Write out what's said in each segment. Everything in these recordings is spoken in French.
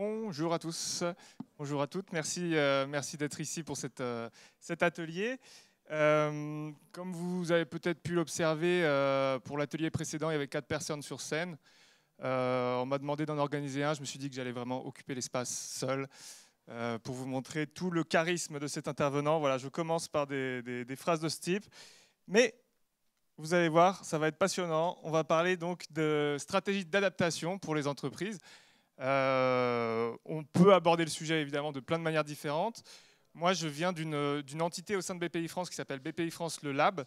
Bonjour à tous, bonjour à toutes. Merci, merci d'être ici pour cet atelier. Comme vous avez peut-être pu l'observer, pour l'atelier précédent, il y avait 4 personnes sur scène. On m'a demandé d'en organiser un. Je me suis dit que j'allais vraiment occuper l'espace seul pour vous montrer tout le charisme de cet intervenant. Voilà, je commence par des phrases de ce type. Mais vous allez voir, ça va être passionnant. On va parler donc de stratégie d'adaptation pour les entreprises. On peut aborder le sujet évidemment de plein de manières différentes. Moi, je viens d'une entité au sein de BPI France qui s'appelle BPI France Le Lab.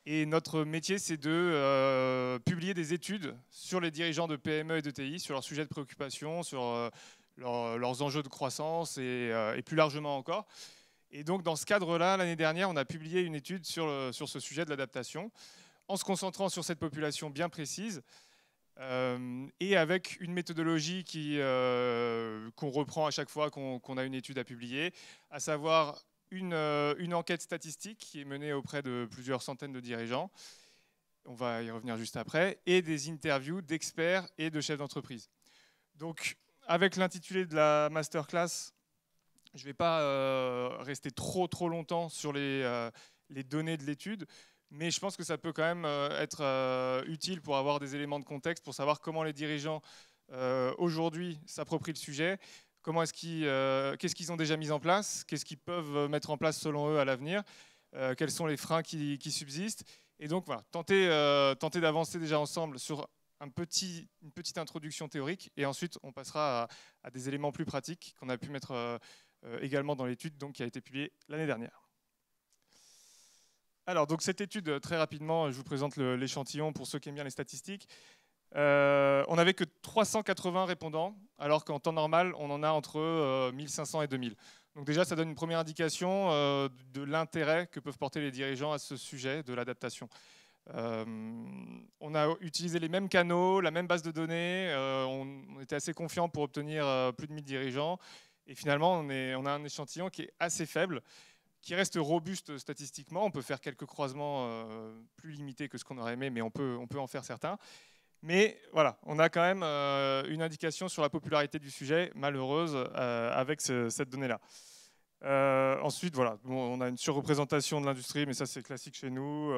Et notre métier, c'est de publier des études sur les dirigeants de PME et de TI, sur leurs sujets de préoccupation, sur leurs enjeux de croissance et plus largement encore. Et donc, dans ce cadre-là, l'année dernière, on a publié une étude sur ce sujet de l'adaptation, en se concentrant sur cette population bien précise. Et avec une méthodologie qu'on reprend à chaque fois qu'on a une étude à publier, à savoir une enquête statistique qui est menée auprès de plusieurs centaines de dirigeants, on va y revenir juste après, et des interviews d'experts et de chefs d'entreprise. Donc, avec l'intitulé de la masterclass, je ne vais pas rester trop longtemps sur les données de l'étude, mais je pense que ça peut quand même être utile pour avoir des éléments de contexte, pour savoir comment les dirigeants aujourd'hui s'approprient le sujet, qu'est-ce qu'ils ont déjà mis en place, qu'est-ce qu'ils peuvent mettre en place selon eux à l'avenir, quels sont les freins qui subsistent. Et donc voilà, tenter d'avancer déjà ensemble sur une petite introduction théorique, et ensuite on passera à des éléments plus pratiques qu'on a pu mettre également dans l'étude qui a été publiée l'année dernière. Alors, donc cette étude, très rapidement, je vous présente l'échantillon pour ceux qui aiment bien les statistiques. On n'avait que 380 répondants, alors qu'en temps normal, on en a entre 1500 et 2000. Donc déjà, ça donne une première indication de l'intérêt que peuvent porter les dirigeants à ce sujet de l'adaptation. On a utilisé les mêmes canaux, la même base de données, on était assez confiant pour obtenir plus de 1000 dirigeants. Et finalement, on a un échantillon qui est assez faible, qui reste robuste statistiquement. On peut faire quelques croisements plus limités que ce qu'on aurait aimé, mais on peut en faire certains. Mais voilà, on a quand même une indication sur la popularité du sujet, malheureuse, avec cette donnée-là. Ensuite, voilà, on a une surreprésentation de l'industrie, mais ça c'est classique chez nous.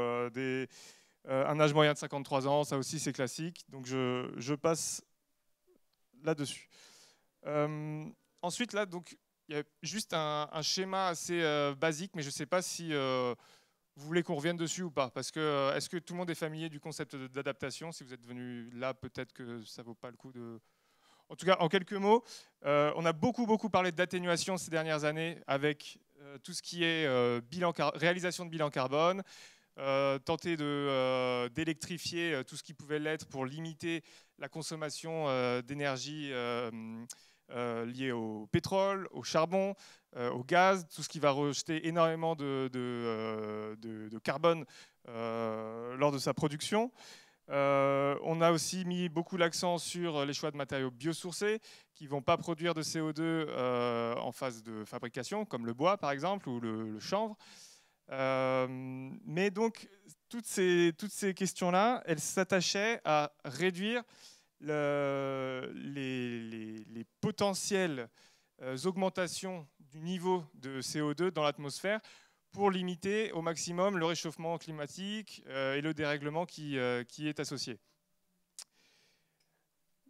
Un âge moyen de 53 ans, ça aussi c'est classique. Donc je passe là-dessus. Ensuite, là, donc, il y a juste un schéma assez basique, mais je ne sais pas si vous voulez qu'on revienne dessus ou pas. Parce que est-ce que tout le monde est familier du concept d'adaptation? Si vous êtes venu là, peut-être que ça ne vaut pas le coup de... En tout cas, en quelques mots, on a beaucoup parlé d'atténuation ces dernières années avec tout ce qui est réalisation de bilan carbone, tenter d'électrifier tout ce qui pouvait l'être pour limiter la consommation d'énergie liée au pétrole, au charbon, au gaz, tout ce qui va rejeter énormément de carbone lors de sa production. On a aussi mis beaucoup l'accent sur les choix de matériaux biosourcés qui ne vont pas produire de CO2 en phase de fabrication, comme le bois par exemple, ou le chanvre. Mais donc, toutes ces questions-là, elles s'attachaient à réduire les potentielles augmentations du niveau de CO2 dans l'atmosphère pour limiter au maximum le réchauffement climatique et le dérèglement qui est associé.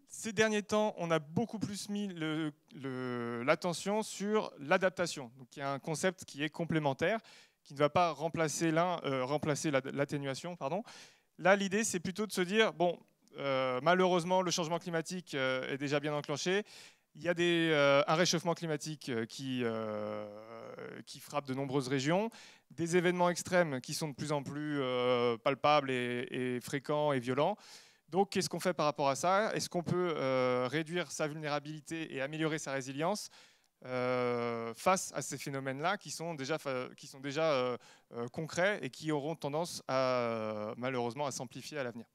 Ces derniers temps, on a beaucoup plus mis l'attention sur l'adaptation, qui est un concept qui est complémentaire, qui ne va pas remplacer l'atténuation. Là, l'idée, c'est plutôt de se dire, bon, malheureusement, le changement climatique est déjà bien enclenché. Il y a un réchauffement climatique qui frappe de nombreuses régions, des événements extrêmes qui sont de plus en plus palpables et fréquents et violents. Donc, qu'est-ce qu'on fait par rapport à ça? Est-ce qu'on peut réduire sa vulnérabilité et améliorer sa résilience face à ces phénomènes-là qui sont déjà concrets et qui auront tendance malheureusement à s'amplifier à l'avenir?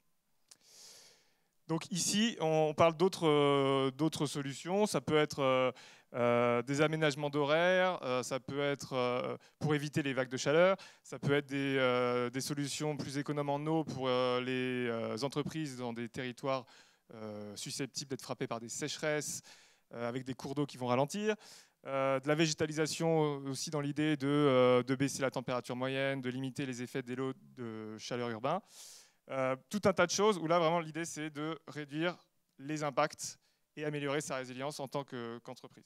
Donc ici, on parle d'autres solutions. Ça peut être des aménagements d'horaires, ça peut être pour éviter les vagues de chaleur, ça peut être des solutions plus économes en eau pour les entreprises dans des territoires susceptibles d'être frappés par des sécheresses. avec des cours d'eau qui vont ralentir. De la végétalisation aussi dans l'idée de baisser la température moyenne, de limiter les effets des lots de chaleur urbain. Tout un tas de choses où là vraiment l'idée c'est de réduire les impacts et améliorer sa résilience en tant qu'entreprise.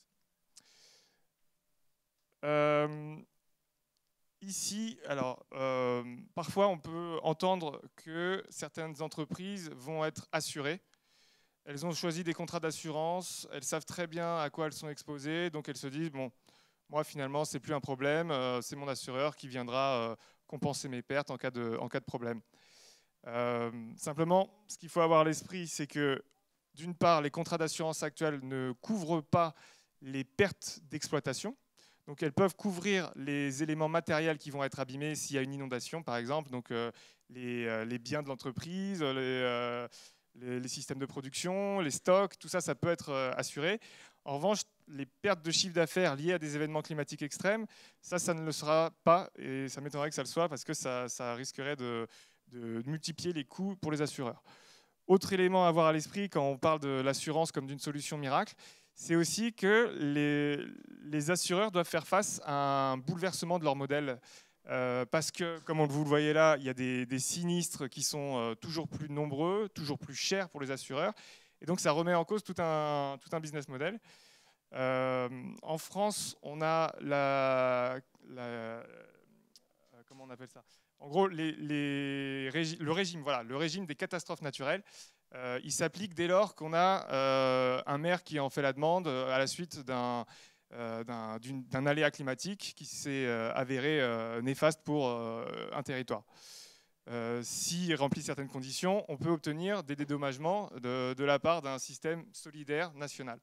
Ici, alors, parfois on peut entendre que certaines entreprises vont être assurées. Elles ont choisi des contrats d'assurance, elles savent très bien à quoi elles sont exposées, donc elles se disent, bon, moi finalement c'est plus un problème, c'est mon assureur qui viendra compenser mes pertes en cas de problème. Simplement, ce qu'il faut avoir à l'esprit, c'est que d'une part, les contrats d'assurance actuels ne couvrent pas les pertes d'exploitation. Donc elles peuvent couvrir les éléments matériels qui vont être abîmés s'il y a une inondation, par exemple, donc les biens de l'entreprise, les systèmes de production, les stocks, tout ça, ça peut être assuré. En revanche, les pertes de chiffre d'affaires liées à des événements climatiques extrêmes, ça ne le sera pas, et ça m'étonnerait que ça le soit, parce que ça risquerait de multiplier les coûts pour les assureurs. Autre élément à avoir à l'esprit quand on parle de l'assurance comme d'une solution miracle, c'est aussi que les assureurs doivent faire face à un bouleversement de leur modèle. Parce que, comme vous le voyez là, il y a des sinistres qui sont toujours plus nombreux, toujours plus chers pour les assureurs. Et donc, ça remet en cause tout un business model. En France, on a comment on appelle ça ? En gros, le régime des catastrophes naturelles, il s'applique dès lors qu'on a un maire qui en fait la demande à la suite d'un aléa climatique qui s'est avéré néfaste pour un territoire. S'il remplit certaines conditions, on peut obtenir des dédommagements de la part d'un système solidaire national.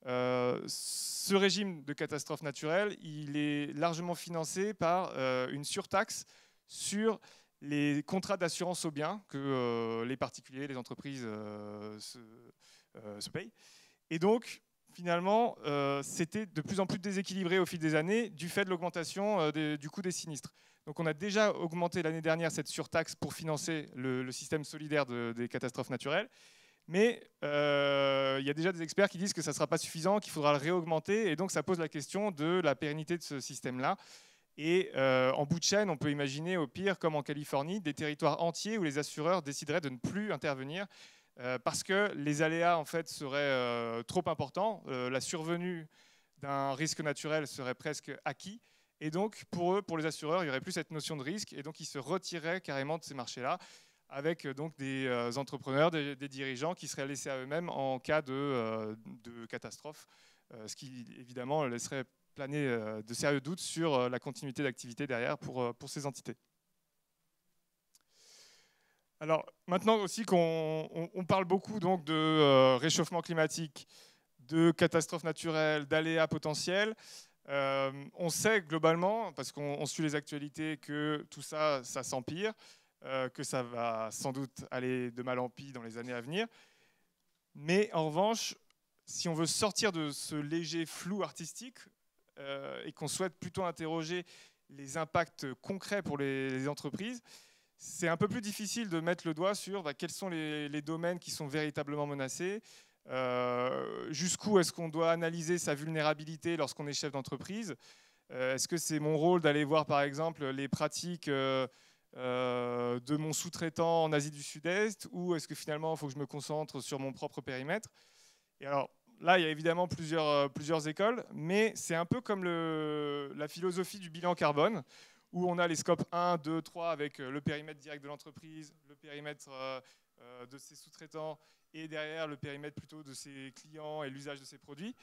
Ce régime de catastrophe naturelle, il est largement financé par une surtaxe sur les contrats d'assurance aux biens que les particuliers, les entreprises se payent. Et donc, finalement, c'était de plus en plus déséquilibré au fil des années du fait de l'augmentation du coût des sinistres. Donc on a déjà augmenté l'année dernière cette surtaxe pour financer le système solidaire des catastrophes naturelles. Mais il y a déjà des experts qui disent que ça ne sera pas suffisant, qu'il faudra le réaugmenter. Et donc ça pose la question de la pérennité de ce système-là. Et en bout de chaîne, on peut imaginer au pire, comme en Californie, des territoires entiers où les assureurs décideraient de ne plus intervenir parce que les aléas en fait, seraient trop importants. La survenue d'un risque naturel serait presque acquis. Et donc, pour eux, pour les assureurs, il n'y aurait plus cette notion de risque. Et donc, ils se retireraient carrément de ces marchés-là avec donc, des entrepreneurs, des dirigeants qui seraient laissés à eux-mêmes en cas de catastrophe. Ce qui, évidemment, laisserait planer de sérieux doutes sur la continuité d'activité derrière pour ces entités. Alors maintenant aussi qu'on parle beaucoup donc de réchauffement climatique, de catastrophes naturelles, d'aléas potentiels, on sait globalement, parce qu'on suit les actualités, que tout ça, ça s'empire, que ça va sans doute aller de mal en pis dans les années à venir. Mais en revanche, si on veut sortir de ce léger flou artistique, et qu'on souhaite plutôt interroger les impacts concrets pour les entreprises, c'est un peu plus difficile de mettre le doigt sur quels sont les domaines qui sont véritablement menacés, jusqu'où est-ce qu'on doit analyser sa vulnérabilité lorsqu'on est chef d'entreprise. Est-ce que c'est mon rôle d'aller voir par exemple les pratiques de mon sous-traitant en Asie du Sud-Est, ou est-ce que finalement il faut que je me concentre sur mon propre périmètre? Et alors, là, il y a évidemment plusieurs écoles, mais c'est un peu comme la philosophie du bilan carbone, où on a les scopes 1, 2, 3 avec le périmètre direct de l'entreprise, le périmètre de ses sous-traitants, et derrière le périmètre plutôt de ses clients et l'usage de ses produits.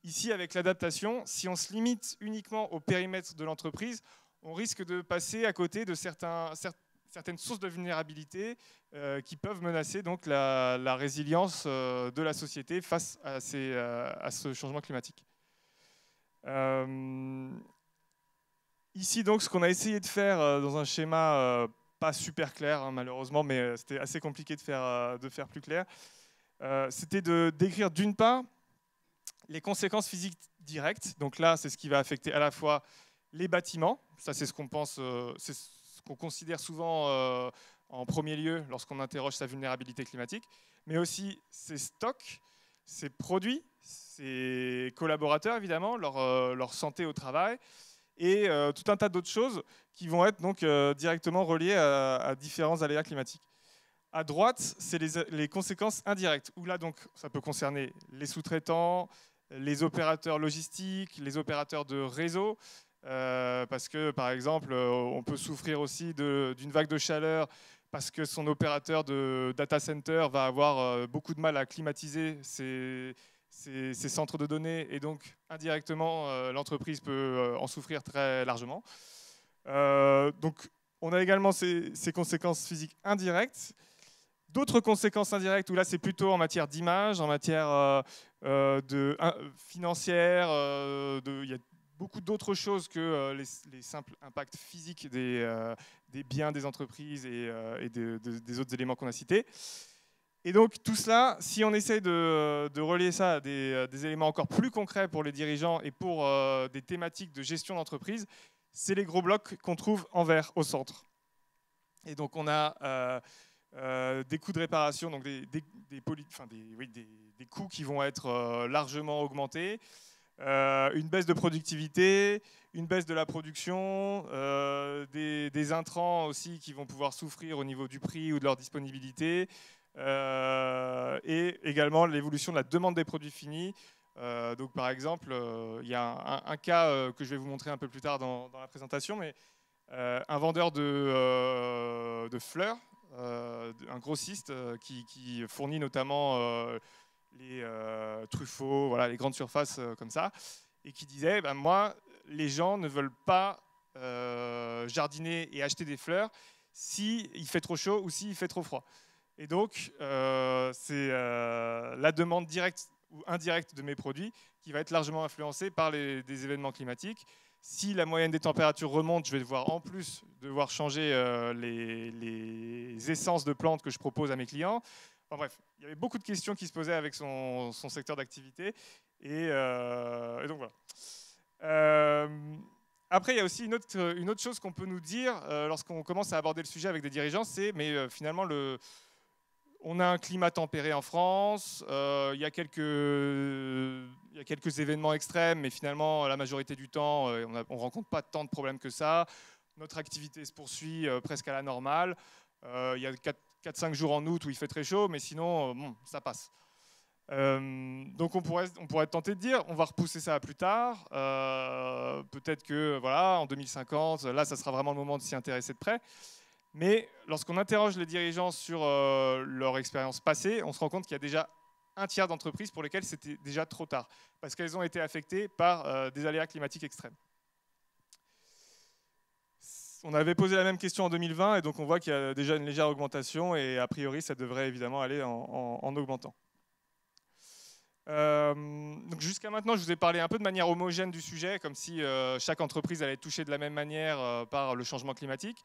Ici, avec l'adaptation, si on se limite uniquement au périmètre de l'entreprise, on risque de passer à côté de certaines sources de vulnérabilité qui peuvent menacer donc la résilience de la société face à ce changement climatique. Ici, donc, ce qu'on a essayé de faire dans un schéma pas super clair, hein, malheureusement, mais c'était assez compliqué de faire plus clair, c'était de décrire d'une part les conséquences physiques directes. Donc là, c'est ce qui va affecter à la fois les bâtiments, ça c'est ce qu'on pense, c'est ce qu'on considère souvent en premier lieu lorsqu'on interroge sa vulnérabilité climatique, mais aussi ses stocks, ses produits, ses collaborateurs, évidemment, leur santé au travail, et tout un tas d'autres choses qui vont être donc directement reliées à différents aléas climatiques. À droite, c'est les conséquences indirectes, où là, donc, ça peut concerner les sous-traitants, les opérateurs logistiques, les opérateurs de réseau, parce que, par exemple, on peut souffrir aussi d'une vague de chaleur parce que son opérateur de data center va avoir beaucoup de mal à climatiser ses centres de données, et donc, indirectement, l'entreprise peut en souffrir très largement. Donc, on a également ces conséquences physiques indirectes. D'autres conséquences indirectes, où là c'est plutôt en matière d'image, en matière financière, il y a beaucoup d'autres choses que les simples impacts physiques des biens des entreprises et des autres éléments qu'on a cités. Et donc tout cela, si on essaie de relier ça à des éléments encore plus concrets pour les dirigeants et pour des thématiques de gestion d'entreprise, c'est les gros blocs qu'on trouve en vert au centre. Et donc on a des coûts de réparation, donc des coûts qui vont être largement augmentés, une baisse de productivité, une baisse de la production, des intrants aussi qui vont pouvoir souffrir au niveau du prix ou de leur disponibilité, et également l'évolution de la demande des produits finis. Donc par exemple, il y a un cas que je vais vous montrer un peu plus tard dans la présentation, mais un vendeur de fleurs, un grossiste qui fournit notamment les Truffaut, voilà, les grandes surfaces comme ça, et qui disait moi, les gens ne veulent pas jardiner et acheter des fleurs s'il fait trop chaud ou s'il fait trop froid. Et donc, c'est la demande directe ou indirecte de mes produits qui va être largement influencée par des événements climatiques. Si la moyenne des températures remonte, je vais devoir en plus changer les essences de plantes que je propose à mes clients. Enfin bref, il y avait beaucoup de questions qui se posaient avec son secteur d'activité. Et donc voilà. Après, il y a aussi une autre chose qu'on peut nous dire lorsqu'on commence à aborder le sujet avec des dirigeants, c'est mais finalement on a un climat tempéré en France, il y a quelques événements extrêmes, mais finalement, la majorité du temps, on ne rencontre pas tant de problèmes que ça. Notre activité se poursuit presque à la normale. Il y a 4-5 jours en août où il fait très chaud, mais sinon, bon, ça passe. Donc on pourrait être tenté de dire, on va repousser ça à plus tard. Peut-être que voilà, en 2050, là, ça sera vraiment le moment de s'y intéresser de près. Mais lorsqu'on interroge les dirigeants sur leur expérience passée, on se rend compte qu'il y a déjà un tiers d'entreprises pour lesquelles c'était déjà trop tard, parce qu'elles ont été affectées par des aléas climatiques extrêmes. On avait posé la même question en 2020, et donc on voit qu'il y a déjà une légère augmentation, et a priori, ça devrait évidemment aller en augmentant. Donc jusqu'à maintenant, je vous ai parlé un peu de manière homogène du sujet, comme si chaque entreprise allait être touchée de la même manière par le changement climatique.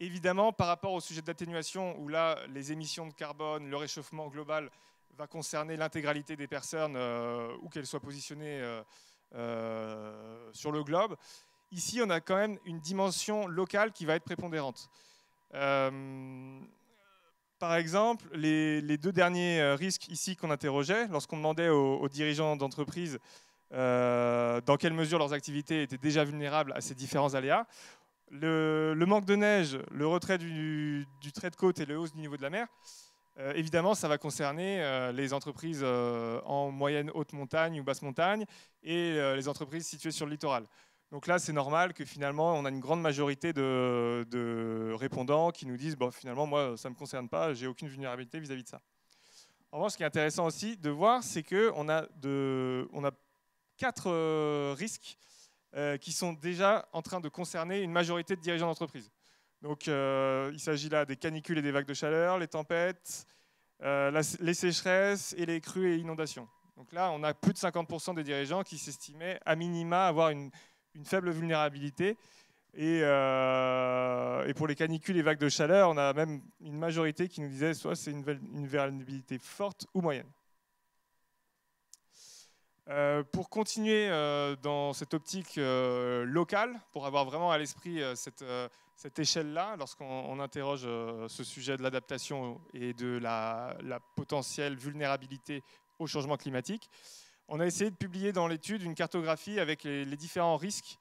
Évidemment, par rapport au sujet d'atténuation, où là, les émissions de carbone, le réchauffement global va concerner l'intégralité des personnes, où qu'elles soient positionnées sur le globe, ici, on a quand même une dimension locale qui va être prépondérante. Par exemple, les deux derniers risques ici qu'on interrogeait, lorsqu'on demandait aux dirigeants d'entreprise dans quelle mesure leurs activités étaient déjà vulnérables à ces différents aléas, le manque de neige, le retrait du trait de côte et le hausse du niveau de la mer, évidemment, ça va concerner les entreprises en moyenne haute montagne ou basse montagne et les entreprises situées sur le littoral. Donc là, c'est normal que finalement, on a une grande majorité de répondants qui nous disent bon, finalement, moi, ça ne me concerne pas, j'ai aucune vulnérabilité vis-à-vis de ça. En revanche, ce qui est intéressant aussi de voir, c'est qu'on a 4 risques qui sont déjà en train de concerner une majorité de dirigeants d'entreprise. Donc il s'agit là des canicules et des vagues de chaleur, les tempêtes, les sécheresses et les crues et inondations. Donc là, on a plus de 50% des dirigeants qui s'estimaient à minima avoir une faible vulnérabilité. Et pour les canicules et vagues de chaleur, on a même une majorité qui nous disait soit c'est une vulnérabilité forte ou moyenne. Pour continuer dans cette optique locale, pour avoir vraiment à l'esprit cette échelle-là, lorsqu'on interroge ce sujet de l'adaptation et de la potentielle vulnérabilité au changement climatique, On a essayé de publier dans l'étude une cartographie avec les différents risques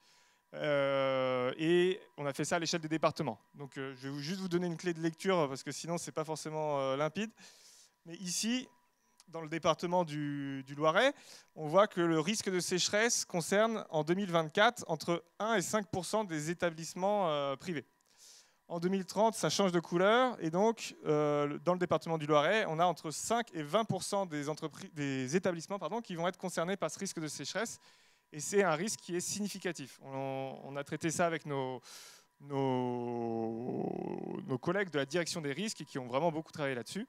et on a fait ça à l'échelle des départements. Donc je vais juste vous donner une clé de lecture parce que sinon c'est pas forcément limpide. Mais ici, dans le département du Loiret, on voit que le risque de sécheresse concerne en 2024 entre 1 et 5% des établissements privés. En 2030, ça change de couleur et donc dans le département du Loiret, on a entre 5 et 20% des établissements qui vont être concernés par ce risque de sécheresse et c'est un risque qui est significatif. On a traité ça avec nos collègues de la direction des risques et qui ont vraiment beaucoup travaillé là-dessus.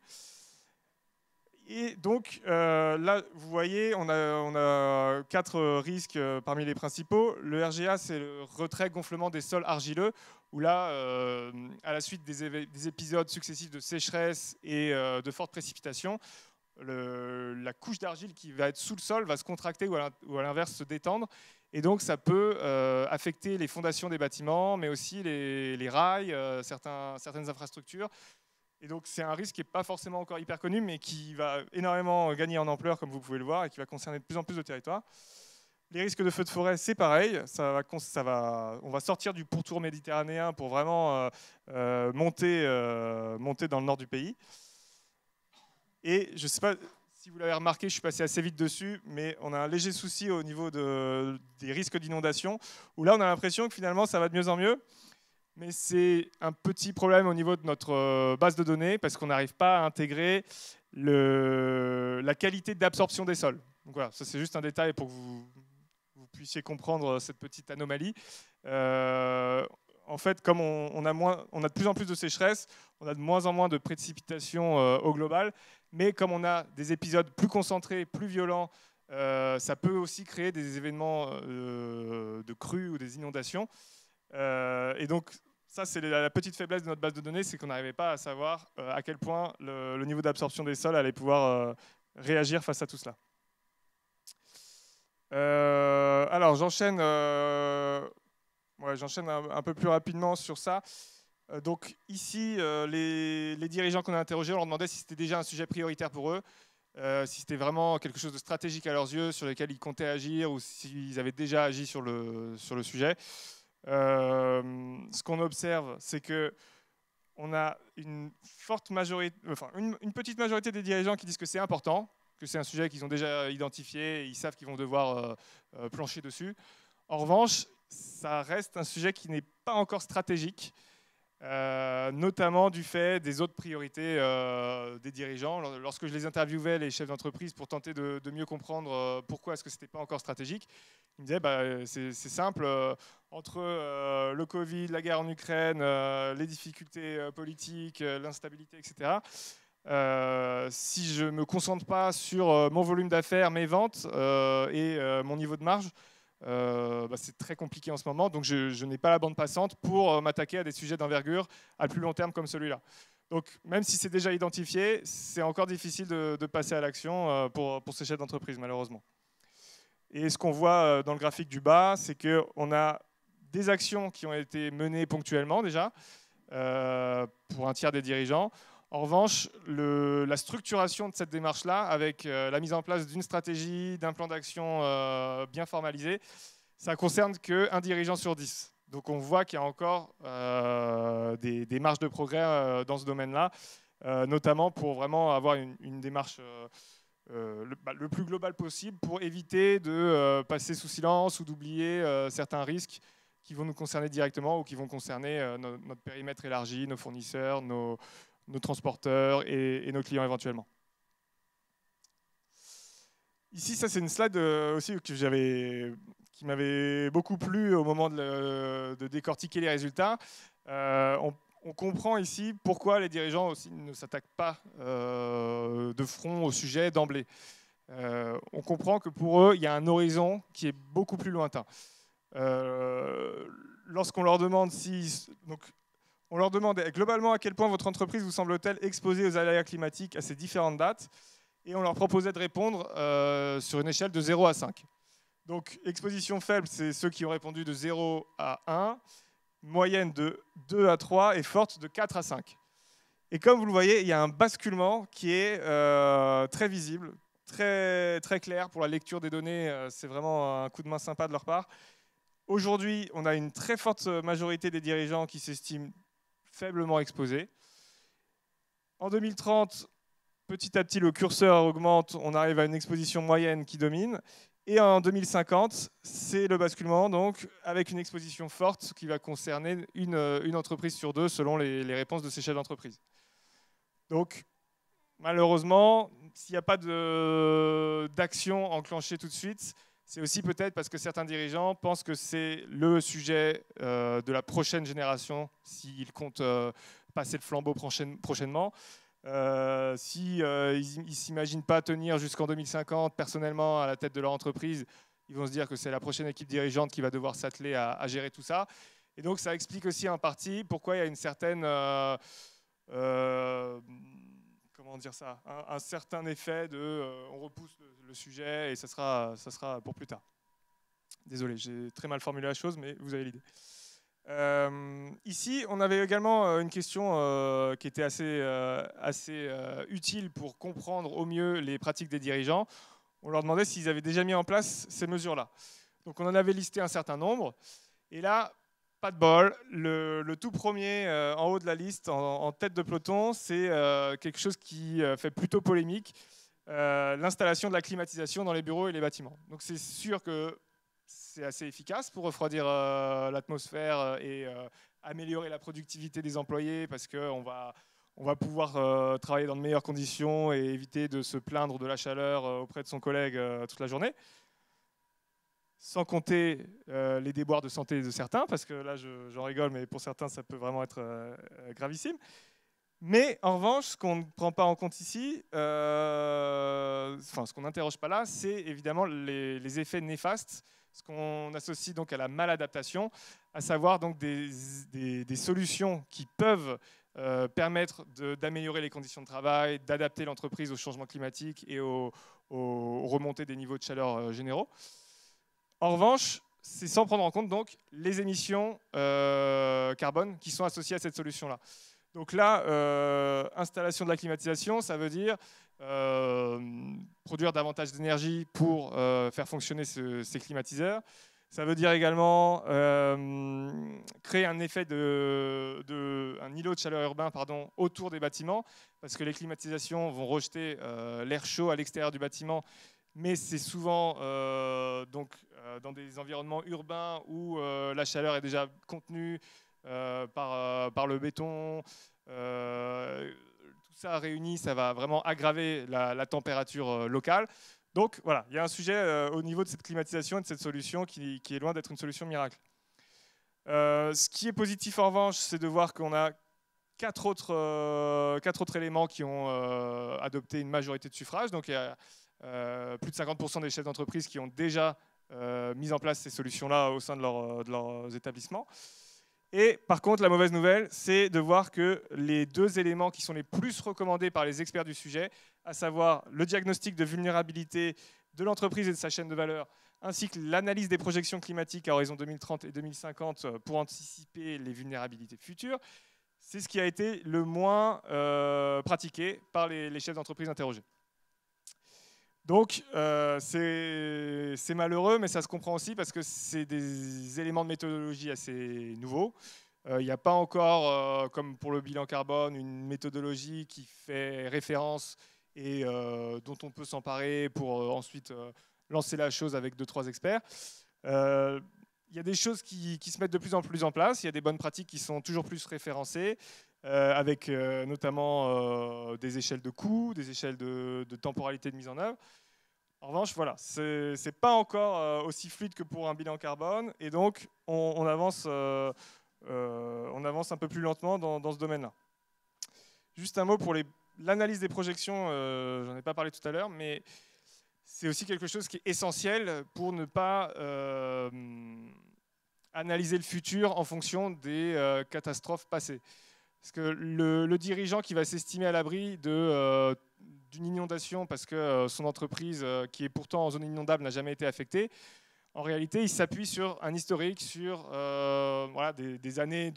Et donc là, vous voyez, on a 4 risques parmi les principaux. Le RGA, c'est le retrait-gonflement des sols argileux, où là, à la suite des épisodes successifs de sécheresse et de fortes précipitations, la couche d'argile qui va être sous le sol va se contracter ou à l'inverse se détendre. Et donc, ça peut affecter les fondations des bâtiments, mais aussi les rails, certaines infrastructures. Et donc, c'est un risque qui n'est pas forcément encore hyper connu, mais qui va énormément gagner en ampleur, comme vous pouvez le voir, et qui va concerner de plus en plus de territoires. Les risques de feux de forêt, c'est pareil. On va sortir du pourtour méditerranéen pour vraiment monter dans le nord du pays. Et je ne sais pas si vous l'avez remarqué, je suis passé assez vite dessus, mais on a un léger souci au niveau des risques d'inondation, où là, on a l'impression que finalement, ça va de mieux en mieux. Mais c'est un petit problème au niveau de notre base de données parce qu'on n'arrive pas à intégrer la qualité d'absorption des sols. Donc voilà, ça c'est juste un détail pour que vous puissiez comprendre cette petite anomalie. En fait, comme on a de plus en plus de sécheresse, on a de moins en moins de précipitations au global, mais comme on a des épisodes plus concentrés, plus violents, ça peut aussi créer des événements de crues ou des inondations. Et donc, ça, c'est la petite faiblesse de notre base de données, c'est qu'on n'arrivait pas à savoir à quel point le niveau d'absorption des sols allait pouvoir réagir face à tout cela. Alors, j'enchaîne un peu plus rapidement sur ça. Donc, ici, les dirigeants qu'on a interrogés, on leur demandait si c'était déjà un sujet prioritaire pour eux, si c'était vraiment quelque chose de stratégique à leurs yeux, sur lequel ils comptaient agir, ou s'ils avaient déjà agi sur le sujet. Ce qu'on observe, c'est que on a une petite majorité des dirigeants qui disent que c'est important, que c'est un sujet qu'ils ont déjà identifié et ils savent qu'ils vont devoir plancher dessus. En revanche, ça reste un sujet qui n'est pas encore stratégique, notamment du fait des autres priorités des dirigeants. Lorsque je les interviewais, les chefs d'entreprise, pour tenter de mieux comprendre pourquoi est-ce que ce n'était pas encore stratégique, ils me disaient c'est simple, entre le Covid, la guerre en Ukraine, les difficultés politiques, l'instabilité, etc. Si je ne me concentre pas sur mon volume d'affaires, mes ventes et mon niveau de marge, c'est très compliqué en ce moment, donc je n'ai pas la bande passante pour m'attaquer à des sujets d'envergure à plus long terme comme celui-là. Donc même si c'est déjà identifié, c'est encore difficile de passer à l'action pour ces chefs d'entreprise, malheureusement. Et ce qu'on voit dans le graphique du bas, c'est qu'on a des actions qui ont été menées ponctuellement déjà, pour un tiers des dirigeants. En revanche, la structuration de cette démarche-là, avec la mise en place d'une stratégie, d'un plan d'action bien formalisé, ça concerne qu'un dirigeant sur 10. Donc on voit qu'il y a encore des marges de progrès dans ce domaine-là, notamment pour vraiment avoir une démarche le plus global possible pour éviter de passer sous silence ou d'oublier certains risques qui vont nous concerner directement ou qui vont concerner notre périmètre élargi, nos fournisseurs, nos transporteurs et nos clients éventuellement. Ici, ça c'est une slide aussi qui m'avait beaucoup plu au moment de décortiquer les résultats. On comprend ici pourquoi les dirigeants aussi ne s'attaquent pas de front au sujet d'emblée. On comprend que pour eux, il y a un horizon qui est beaucoup plus lointain. Lorsqu'on leur demande on leur demande globalement à quel point votre entreprise vous semble-t-elle exposée aux aléas climatiques à ces différentes dates, et on leur proposait de répondre sur une échelle de 0 à 5. Donc exposition faible, c'est ceux qui ont répondu de 0 à 1, moyenne de 2 à 3 et forte de 4 à 5. Et comme vous le voyez, il y a un basculement qui est très visible, très, très clair pour la lecture des données. C'est vraiment un coup de main sympa de leur part. Aujourd'hui, on a une très forte majorité des dirigeants qui s'estiment faiblement exposés. En 2030, petit à petit, le curseur augmente, on arrive à une exposition moyenne qui domine. Et en 2050, c'est le basculement, donc, avec une exposition forte qui va concerner une entreprise sur deux, selon les réponses de ces chefs d'entreprise. Donc, malheureusement, s'il n'y a pas d'action enclenchée tout de suite, c'est aussi peut-être parce que certains dirigeants pensent que c'est le sujet de la prochaine génération, s'ils comptent passer le flambeau prochainement. Si ils ne s'imaginent pas tenir jusqu'en 2050 personnellement à la tête de leur entreprise, ils vont se dire que c'est la prochaine équipe dirigeante qui va devoir s'atteler à gérer tout ça. Et donc ça explique aussi en partie pourquoi il y a une certaine comment dire ça, un certain effet de on repousse le sujet et ça sera pour plus tard. Désolé, j'ai très mal formulé la chose, mais vous avez l'idée. Ici, on avait également une question qui était assez utile pour comprendre au mieux les pratiques des dirigeants. On leur demandait s'ils avaient déjà mis en place ces mesures-là. Donc on en avait listé un certain nombre. Et là, pas de bol, le tout premier en haut de la liste, en tête de peloton, c'est quelque chose qui fait plutôt polémique, l'installation de la climatisation dans les bureaux et les bâtiments. Donc c'est sûr que c'est assez efficace pour refroidir l'atmosphère et améliorer la productivité des employés parce qu'on va pouvoir travailler dans de meilleures conditions et éviter de se plaindre de la chaleur auprès de son collègue toute la journée. Sans compter les déboires de santé de certains, parce que là j'en rigole, mais pour certains ça peut vraiment être gravissime. Mais en revanche, ce qu'on ne prend pas en compte ici, ce qu'on n'interroge pas là, c'est évidemment les effets néfastes, ce qu'on associe donc à la maladaptation, à savoir donc des solutions qui peuvent permettre d'améliorer les conditions de travail, d'adapter l'entreprise au changement climatique et aux remontées des niveaux de chaleur généraux. En revanche, c'est sans prendre en compte donc les émissions carbone qui sont associées à cette solution-là. Donc là, installation de la climatisation, ça veut dire produire davantage d'énergie pour faire fonctionner ces climatiseurs. Ça veut dire également créer un effet un îlot de chaleur urbain autour des bâtiments, parce que les climatisations vont rejeter l'air chaud à l'extérieur du bâtiment, mais c'est souvent dans des environnements urbains où la chaleur est déjà contenue par le béton. Tout ça réuni, ça va vraiment aggraver la température locale. Donc voilà, il y a un sujet au niveau de cette climatisation et de cette solution qui est loin d'être une solution miracle. Ce qui est positif en revanche, c'est de voir qu'on a quatre autres éléments qui ont adopté une majorité de suffrage. Donc il y a plus de 50% des chefs d'entreprise qui ont déjà mis en place ces solutions-là au sein de leurs établissements. Et par contre, la mauvaise nouvelle, c'est de voir que les deux éléments qui sont les plus recommandés par les experts du sujet, à savoir le diagnostic de vulnérabilité de l'entreprise et de sa chaîne de valeur, ainsi que l'analyse des projections climatiques à horizon 2030 et 2050 pour anticiper les vulnérabilités futures, c'est ce qui a été le moins pratiqué par les chefs d'entreprise interrogés. Donc, c'est malheureux, mais ça se comprend aussi parce que c'est des éléments de méthodologie assez nouveaux. Il n'y a pas encore, comme pour le bilan carbone, une méthodologie qui fait référence et dont on peut s'emparer pour ensuite lancer la chose avec 2-3 experts. Il y a des choses qui se mettent de plus en plus en place. Il y a des bonnes pratiques qui sont toujours plus référencées, avec notamment des échelles de coûts, des échelles de temporalité de mise en œuvre. En revanche, voilà, c'est pas encore aussi fluide que pour un bilan carbone, et donc on avance un peu plus lentement dans ce domaine-là. Juste un mot pour l'analyse des projections, j'en ai pas parlé tout à l'heure, mais c'est aussi quelque chose qui est essentiel pour ne pas analyser le futur en fonction des catastrophes passées. Parce que le dirigeant qui va s'estimer à l'abri d'une inondation parce que son entreprise, qui est pourtant en zone inondable, n'a jamais été affectée, en réalité, il s'appuie sur un historique, sur voilà, des années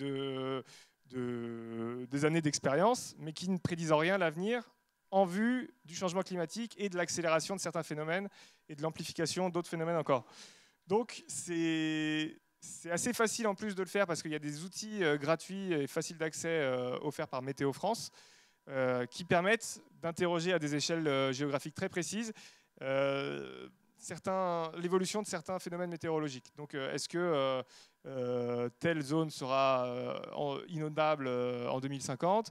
d'expérience, mais qui ne prédisent en rien l'avenir en vue du changement climatique et de l'accélération de certains phénomènes et de l'amplification d'autres phénomènes encore. Donc c'est assez facile en plus de le faire parce qu'il y a des outils gratuits et faciles d'accès offerts par Météo France qui permettent d'interroger à des échelles géographiques très précises l'évolution de certains phénomènes météorologiques. Donc est-ce que telle zone sera inondable en 2050 ?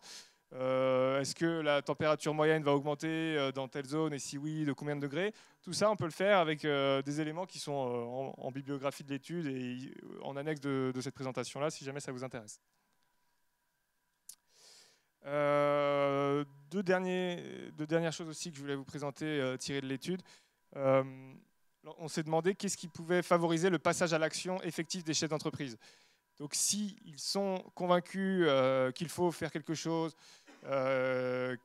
Est-ce que la température moyenne va augmenter dans telle zone et si oui, de combien de degrés? Tout ça, on peut le faire avec des éléments qui sont en bibliographie de l'étude et en annexe de cette présentation-là, si jamais ça vous intéresse. Deux dernières choses aussi que je voulais vous présenter tirées de l'étude. On s'est demandé qu'est-ce qui pouvait favoriser le passage à l'action effective des chefs d'entreprise. Donc s'ils sont convaincus qu'il faut faire quelque chose,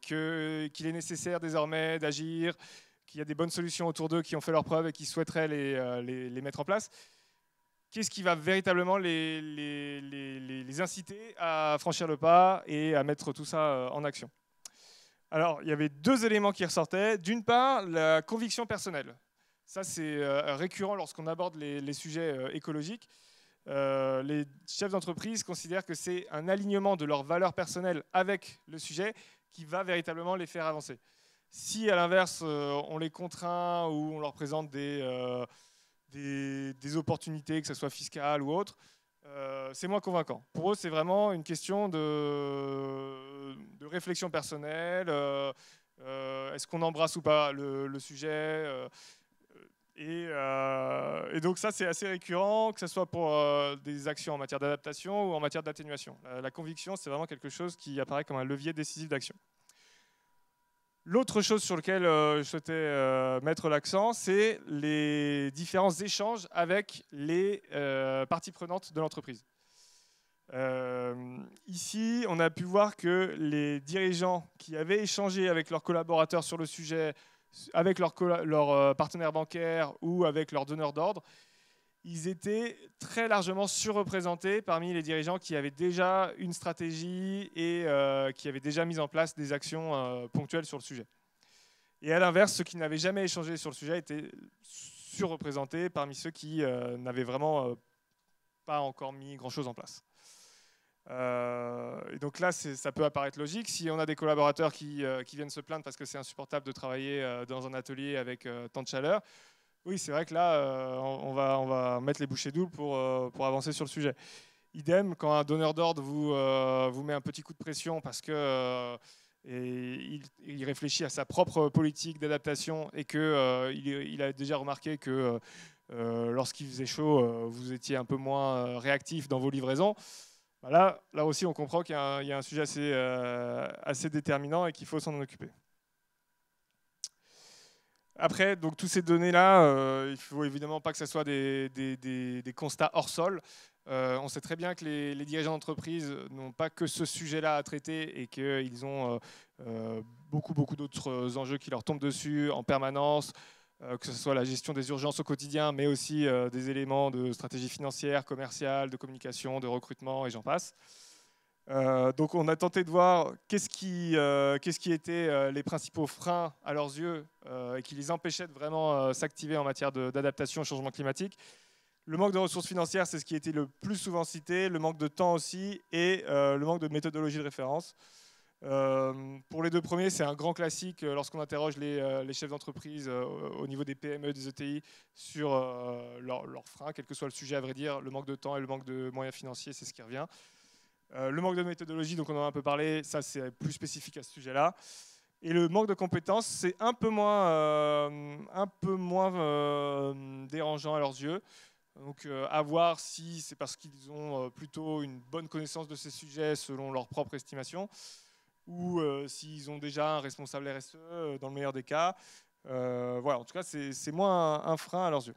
qu'il est nécessaire désormais d'agir, qu'il y a des bonnes solutions autour d'eux qui ont fait leurs preuves et qui souhaiteraient les mettre en place, qu'est-ce qui va véritablement les inciter à franchir le pas et à mettre tout ça en action? Alors, il y avait deux éléments qui ressortaient. D'une part, la conviction personnelle. Ça, c'est récurrent lorsqu'on aborde les sujets écologiques. Les chefs d'entreprise considèrent que c'est un alignement de leurs valeurs personnelles avec le sujet qui va véritablement les faire avancer. Si, à l'inverse, on les contraint ou on leur présente des opportunités, que ce soit fiscales ou autres, c'est moins convaincant. Pour eux, c'est vraiment une question de réflexion personnelle. Est-ce qu'on embrasse ou pas le sujet et donc ça, c'est assez récurrent, que ce soit pour des actions en matière d'adaptation ou en matière d'atténuation. La conviction, c'est vraiment quelque chose qui apparaît comme un levier décisif d'action. L'autre chose sur laquelle je souhaitais mettre l'accent, c'est les différents échanges avec les parties prenantes de l'entreprise. Ici, on a pu voir que les dirigeants qui avaient échangé avec leurs collaborateurs sur le sujet, avec leurs partenaires bancaires ou avec leurs donneurs d'ordre, ils étaient très largement surreprésentés parmi les dirigeants qui avaient déjà une stratégie et qui avaient déjà mis en place des actions ponctuelles sur le sujet. Et à l'inverse, ceux qui n'avaient jamais échangé sur le sujet étaient surreprésentés parmi ceux qui n'avaient vraiment pas encore mis grand-chose en place. Et donc là, ça peut apparaître logique. Si on a des collaborateurs qui viennent se plaindre parce que c'est insupportable de travailler dans un atelier avec tant de chaleur, oui, c'est vrai que là, on va mettre les bouchées doubles pour avancer sur le sujet. Idem, quand un donneur d'ordre vous met un petit coup de pression parce que il réfléchit à sa propre politique d'adaptation et qu'il a déjà remarqué que lorsqu'il faisait chaud, vous étiez un peu moins réactif dans vos livraisons. Là aussi, on comprend qu'il y a un sujet assez déterminant et qu'il faut s'en occuper. Après, donc, toutes ces données-là, il ne faut évidemment pas que ce soit des constats hors sol. On sait très bien que les dirigeants d'entreprise n'ont pas que ce sujet-là à traiter et qu'ils ont beaucoup d'autres enjeux qui leur tombent dessus en permanence, que ce soit la gestion des urgences au quotidien, mais aussi des éléments de stratégie financière, commerciale, de communication, de recrutement, et j'en passe. Donc on a tenté de voir qu'est-ce qui étaient les principaux freins à leurs yeux et qui les empêchaient de vraiment s'activer en matière d'adaptation au changement climatique. Le manque de ressources financières, c'est ce qui était le plus souvent cité, le manque de temps aussi, et le manque de méthodologie de référence. Pour les deux premiers, c'est un grand classique lorsqu'on interroge les chefs d'entreprise au niveau des PME, des ETI, sur leurs freins, quel que soit le sujet à vrai dire, le manque de temps et le manque de moyens financiers, c'est ce qui revient. Le manque de méthodologie, donc on en a un peu parlé, ça c'est plus spécifique à ce sujet-là. Et le manque de compétences, c'est un peu moins dérangeant à leurs yeux. Donc à voir si c'est parce qu'ils ont plutôt une bonne connaissance de ces sujets selon leur propre estimation, ou s'ils ont déjà un responsable RSE dans le meilleur des cas. Voilà, en tout cas, c'est moins un frein à leurs yeux.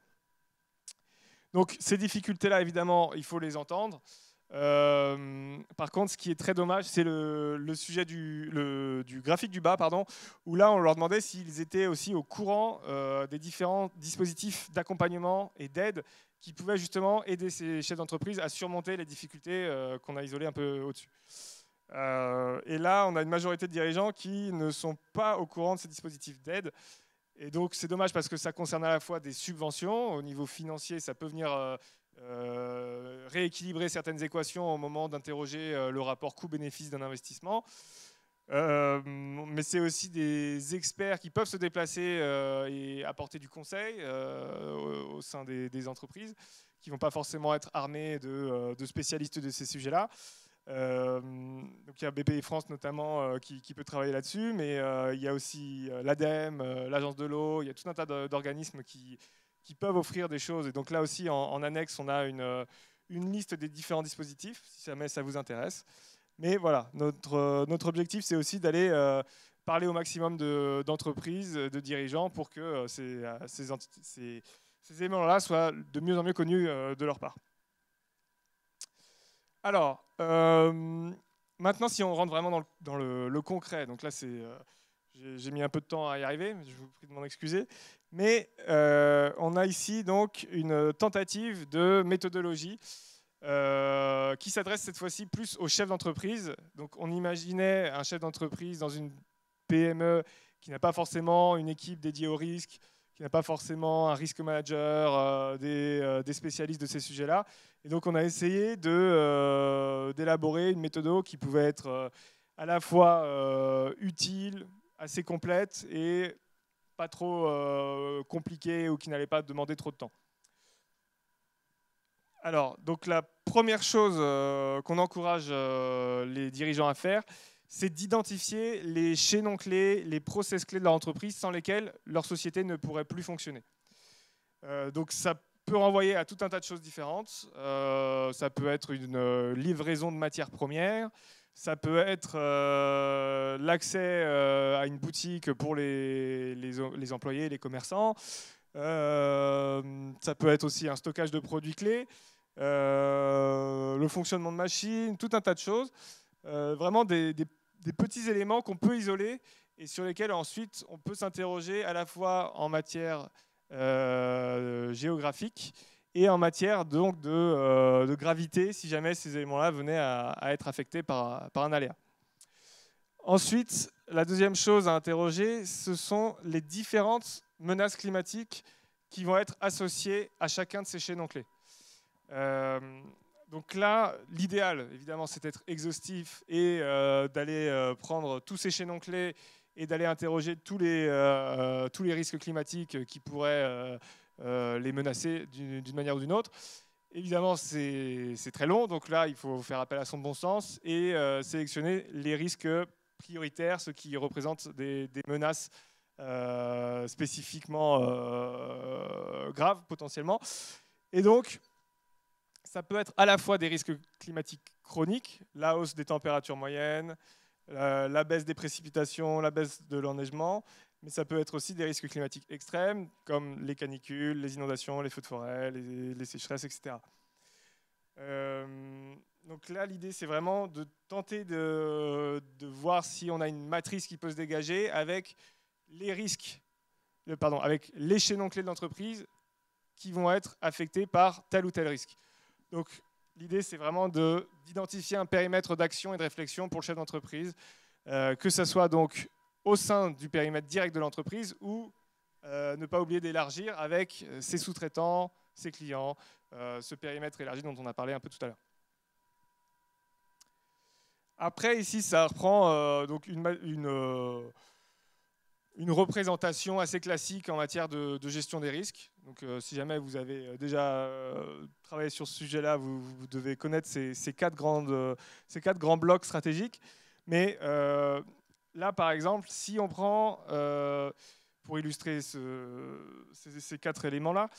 Donc ces difficultés-là, évidemment, il faut les entendre. Par contre, ce qui est très dommage, c'est le sujet du graphique du bas, où là, on leur demandait s'ils étaient aussi au courant des différents dispositifs d'accompagnement et d'aide qui pouvaient justement aider ces chefs d'entreprise à surmonter les difficultés qu'on a isolées un peu au-dessus. Et là, on a une majorité de dirigeants qui ne sont pas au courant de ces dispositifs d'aide. Et donc, c'est dommage parce que ça concerne à la fois des subventions. Au niveau financier, ça peut venir rééquilibrer certaines équations au moment d'interroger le rapport coût-bénéfice d'un investissement. Mais c'est aussi des experts qui peuvent se déplacer et apporter du conseil au sein des entreprises, qui ne vont pas forcément être armés de spécialistes de ces sujets-là. Donc il y a BPI France notamment qui peut travailler là-dessus, mais il y a aussi l'ADEME, l'Agence de l'eau, il y a tout un tas d'organismes qui peuvent offrir des choses. Et donc là aussi, en annexe, on a une liste des différents dispositifs, si jamais ça vous intéresse. Mais voilà, notre objectif, c'est aussi d'aller parler au maximum d'entreprises, de dirigeants, pour que ces éléments-là soient de mieux en mieux connus de leur part. Alors, maintenant, si on rentre vraiment dans le concret, donc là, j'ai mis un peu de temps à y arriver, je vous prie de m'en excuser, mais on a ici donc une tentative de méthodologie qui s'adresse cette fois-ci plus aux chefs d'entreprise. Donc, on imaginait un chef d'entreprise dans une PME qui n'a pas forcément une équipe dédiée au risque, qui n'a pas forcément un risque manager, des spécialistes de ces sujets-là. Et donc, on a essayé d'élaborer une méthode qui pouvait être à la fois utile, assez complète et pas trop compliquée ou qui n'allait pas demander trop de temps. Alors, donc la première chose qu'on encourage les dirigeants à faire, c'est d'identifier les chaînons clés, les process clés de leur entreprise sans lesquels leur société ne pourrait plus fonctionner. Donc ça peut renvoyer à tout un tas de choses différentes. Ça peut être une livraison de matières premières, ça peut être l'accès à une boutique pour les employés, les commerçants. Ça peut être aussi un stockage de produits clés, le fonctionnement de machines, tout un tas de choses. Vraiment des petits éléments qu'on peut isoler et sur lesquels ensuite on peut s'interroger à la fois en matière géographique et en matière donc de gravité si jamais ces éléments-là venaient à être affectés par un aléa. Ensuite, la deuxième chose à interroger, ce sont les différentes menaces climatiques qui vont être associées à chacun de ces chaînons clés. Donc là, l'idéal, évidemment, c'est d'être exhaustif et d'aller prendre tous ces chaînons clés et d'aller interroger tous les risques climatiques qui pourraient les menacer d'une manière ou d'une autre. Évidemment, c'est très long, donc là, il faut faire appel à son bon sens et sélectionner les risques prioritaires, ceux qui représentent des menaces spécifiquement graves potentiellement. Et donc, ça peut être à la fois des risques climatiques chroniques, la hausse des températures moyennes, la baisse des précipitations, la baisse de l'enneigement, mais ça peut être aussi des risques climatiques extrêmes, comme les canicules, les inondations, les feux de forêt, les sécheresses, etc. Donc là, l'idée, c'est vraiment de tenter de voir si on a une matrice qui peut se dégager avec les risques, avec les chaînons clés de l'entreprise qui vont être affectés par tel ou tel risque. Donc l'idée, c'est vraiment d'identifier un périmètre d'action et de réflexion pour le chef d'entreprise, que ce soit donc au sein du périmètre direct de l'entreprise ou ne pas oublier d'élargir avec ses sous-traitants, ses clients, ce périmètre élargi dont on a parlé un peu tout à l'heure. Après, ici, ça reprend donc une représentation assez classique en matière de gestion des risques. Donc, si jamais vous avez déjà travaillé sur ce sujet-là, vous devez connaître ces quatre grands blocs stratégiques. Mais là, par exemple, si on prend, pour illustrer ces quatre éléments-là,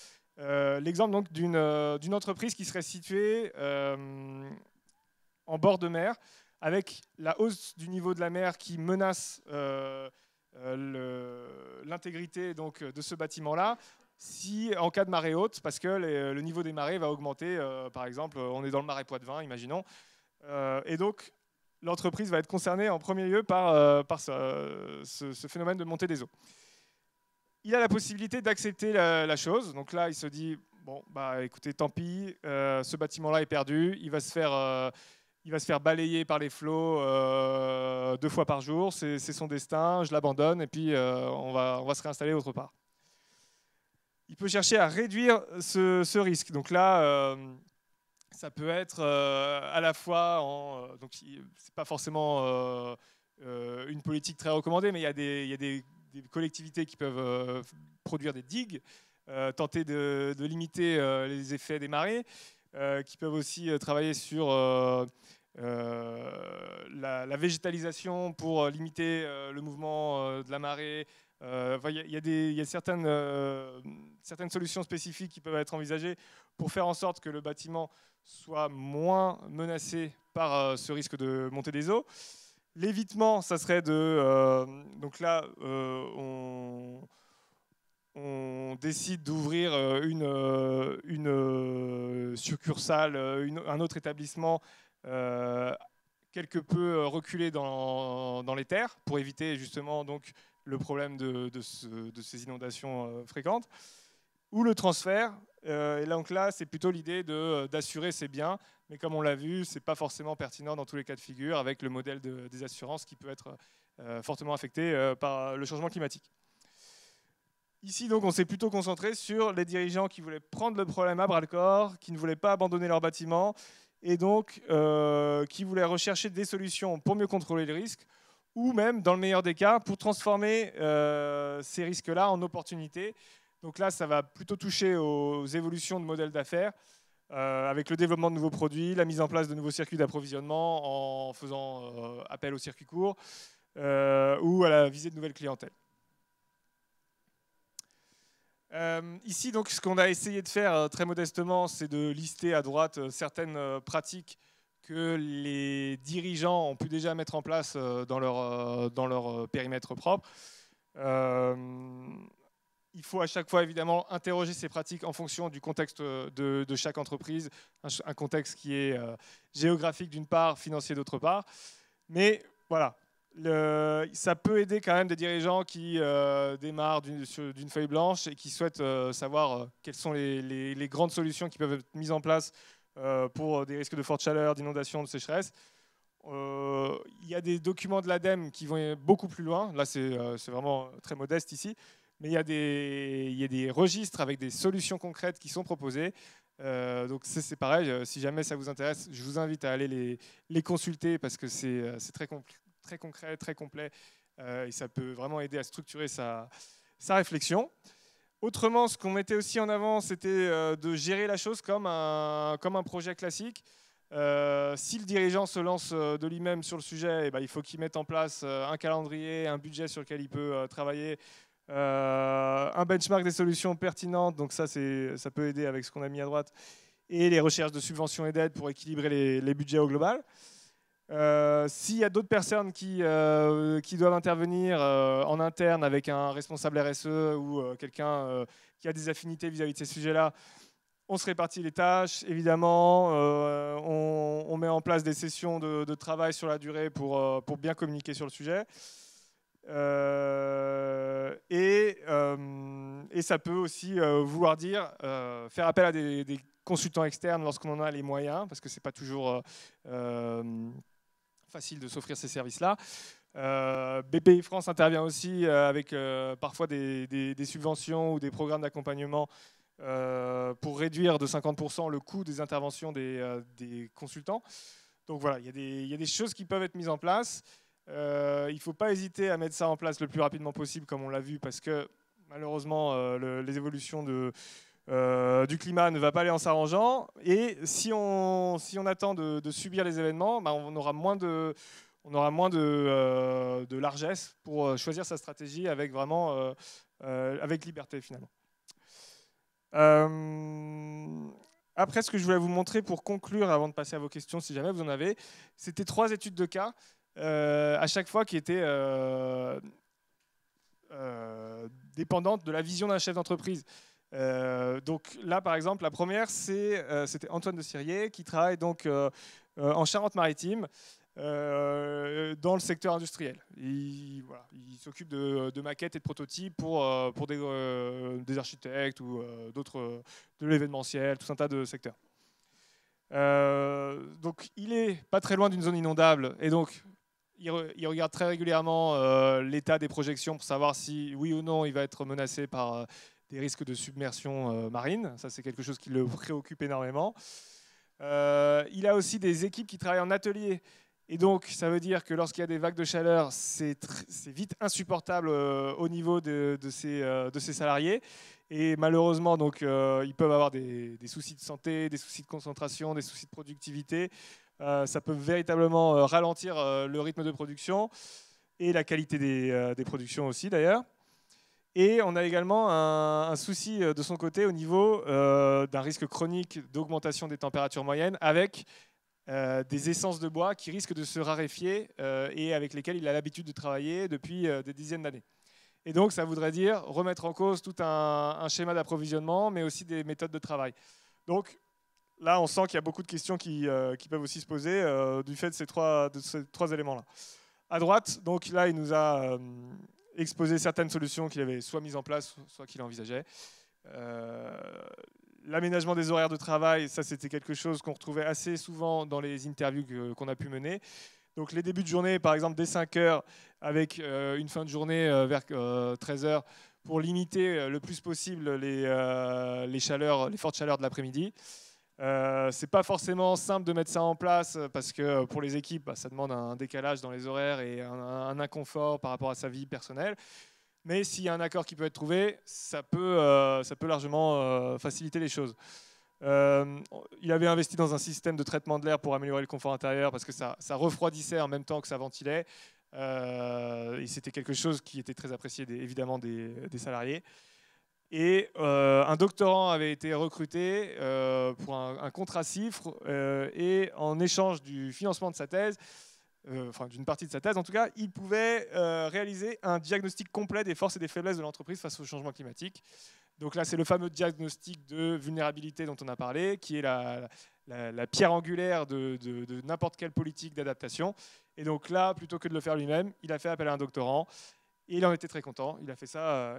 l'exemple donc d'une entreprise qui serait située en bord de mer, avec la hausse du niveau de la mer qui menace l'intégrité donc de ce bâtiment-là, si en cas de marée haute, parce que le niveau des marées va augmenter, par exemple, on est dans le marais Poitevin, imaginons, et donc l'entreprise va être concernée en premier lieu par ce phénomène de montée des eaux. Il a la possibilité d'accepter la chose. Donc là, il se dit, bon, bah, écoutez, tant pis, ce bâtiment-là est perdu. Il va se faire il va se faire balayer par les flots 2 fois par jour, c'est son destin, je l'abandonne et puis on va se réinstaller autre part. Il peut chercher à réduire ce risque. Donc là, ça peut être à la fois donc c'est pas forcément une politique très recommandée, mais il y a des collectivités qui peuvent produire des digues, tenter de limiter les effets des marées, qui peuvent aussi travailler sur la végétalisation pour limiter le mouvement de la marée. Il y a certaines solutions spécifiques qui peuvent être envisagées pour faire en sorte que le bâtiment soit moins menacé par ce risque de montée des eaux. L'évitement, ça serait de... donc là, on décide d'ouvrir une succursale, un autre établissement quelque peu reculé dans les terres pour éviter justement donc, le problème de ces inondations fréquentes. Ou le transfert. Et donc là, c'est plutôt l'idée d'assurer ses biens. Mais comme on l'a vu, ce n'est pas forcément pertinent dans tous les cas de figure avec le modèle des assurances qui peut être fortement affecté par le changement climatique. Ici, donc, on s'est plutôt concentré sur les dirigeants qui voulaient prendre le problème à bras-le-corps, qui ne voulaient pas abandonner leur bâtiment et donc qui voulaient rechercher des solutions pour mieux contrôler les risques ou même, dans le meilleur des cas, pour transformer ces risques-là en opportunités. Donc là, ça va plutôt toucher aux évolutions de modèles d'affaires, avec le développement de nouveaux produits, la mise en place de nouveaux circuits d'approvisionnement en faisant appel aux circuits courts ou à la visée de nouvelles clientèles. Ici, donc, ce qu'on a essayé de faire très modestement, c'est de lister à droite certaines pratiques que les dirigeants ont pu déjà mettre en place dans leur périmètre propre. Il faut à chaque fois, évidemment, interroger ces pratiques en fonction du contexte de chaque entreprise, un contexte qui est géographique d'une part, financier d'autre part. Mais voilà, ça peut aider quand même des dirigeants qui démarrent d'une feuille blanche et qui souhaitent savoir quelles sont les grandes solutions qui peuvent être mises en place pour des risques de forte chaleur, d'inondation, de sécheresse. Il y a des documents de l'ADEME qui vont beaucoup plus loin. Là, c'est vraiment très modeste ici. Mais il y a des registres avec des solutions concrètes qui sont proposées. Donc c'est pareil, si jamais ça vous intéresse, je vous invite à aller les consulter parce que c'est très concret, très complet et ça peut vraiment aider à structurer sa réflexion. Autrement, ce qu'on mettait aussi en avant, c'était de gérer la chose comme un projet classique. Si le dirigeant se lance de lui-même sur le sujet, eh ben, il faut qu'il mette en place un calendrier, un budget sur lequel il peut travailler, un benchmark des solutions pertinentes, donc ça peut aider avec ce qu'on a mis à droite, et les recherches de subventions et d'aides pour équilibrer les budgets au global. S'il y a d'autres personnes qui doivent intervenir en interne avec un responsable RSE ou quelqu'un qui a des affinités vis-à-vis de ces sujets-là, on se répartit les tâches, évidemment, on met en place des sessions de travail sur la durée pour bien communiquer sur le sujet. Et ça peut aussi vouloir dire faire appel à des consultants externes lorsqu'on en a les moyens, parce que ce n'est pas toujours facile de s'offrir ces services-là. BPI France intervient aussi avec parfois des subventions ou des programmes d'accompagnement pour réduire de 50% le coût des interventions des consultants. Donc voilà, il y a des choses qui peuvent être mises en place. Il ne faut pas hésiter à mettre ça en place le plus rapidement possible, comme on l'a vu, parce que malheureusement, les évolutions du climat ne vont pas aller en s'arrangeant. Et si on attend de subir les événements, bah, on aura moins de largesse pour choisir sa stratégie avec vraiment avec liberté finalement. Après, ce que je voulais vous montrer pour conclure, avant de passer à vos questions, si jamais vous en avez, c'était 3 études de cas. À chaque fois qui était dépendante de la vision d'un chef d'entreprise. Donc là, par exemple, la première, c'était Antoine de Sirier qui travaille donc en Charente-Maritime dans le secteur industriel. Il s'occupe de maquettes et de prototypes pour des architectes ou d'autres, de l'événementiel, tout un tas de secteurs. Donc il est pas très loin d'une zone inondable et donc il regarde très régulièrement l'état des projections pour savoir si oui ou non il va être menacé par des risques de submersion marine. Ça c'est quelque chose qui le préoccupe énormément. Il a aussi des équipes qui travaillent en atelier. Et donc, ça veut dire que lorsqu'il y a des vagues de chaleur, c'est vite insupportable au niveau de ces salariés. Et malheureusement, donc, ils peuvent avoir des soucis de santé, des soucis de concentration, des soucis de productivité. Ça peut véritablement ralentir le rythme de production et la qualité des productions aussi, d'ailleurs. Et on a également un souci de son côté au niveau d'un risque chronique d'augmentation des températures moyennes avec des essences de bois qui risquent de se raréfier et avec lesquelles il a l'habitude de travailler depuis des dizaines d'années. Et donc ça voudrait dire remettre en cause tout un schéma d'approvisionnement, mais aussi des méthodes de travail. Donc là, on sent qu'il y a beaucoup de questions qui peuvent aussi se poser du fait de ces trois éléments-là. À droite, donc là, il nous a exposer certaines solutions qu'il avait soit mises en place, soit qu'il envisageait. L'aménagement des horaires de travail, ça c'était quelque chose qu'on retrouvait assez souvent dans les interviews qu'on a pu mener. Donc les débuts de journée, par exemple dès 5 heures, avec une fin de journée vers 13 heures, pour limiter le plus possible les fortes chaleurs de l'après-midi. C'est pas forcément simple de mettre ça en place parce que pour les équipes, ça demande un décalage dans les horaires et un inconfort par rapport à sa vie personnelle. Mais s'il y a un accord qui peut être trouvé, ça peut largement faciliter les choses. Il avait investi dans un système de traitement de l'air pour améliorer le confort intérieur parce que ça refroidissait en même temps que ça ventilait. Et c'était quelque chose qui était très apprécié évidemment des salariés. Et un doctorant avait été recruté pour un contrat CIFRE et en échange du financement de sa thèse, enfin d'une partie de sa thèse en tout cas, il pouvait réaliser un diagnostic complet des forces et des faiblesses de l'entreprise face au changement climatique. Donc là, c'est le fameux diagnostic de vulnérabilité dont on a parlé, qui est la pierre angulaire de n'importe quelle politique d'adaptation. Et donc là, plutôt que de le faire lui-même, il a fait appel à un doctorant. Et il en était très content. Il a fait ça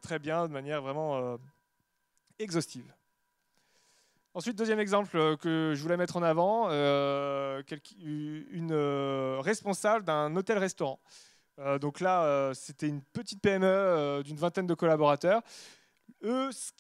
très bien, de manière vraiment exhaustive. Ensuite, deuxième exemple que je voulais mettre en avant, une responsable d'un hôtel-restaurant. Donc là, c'était une petite PME d'une vingtaine de collaborateurs. Eux, ce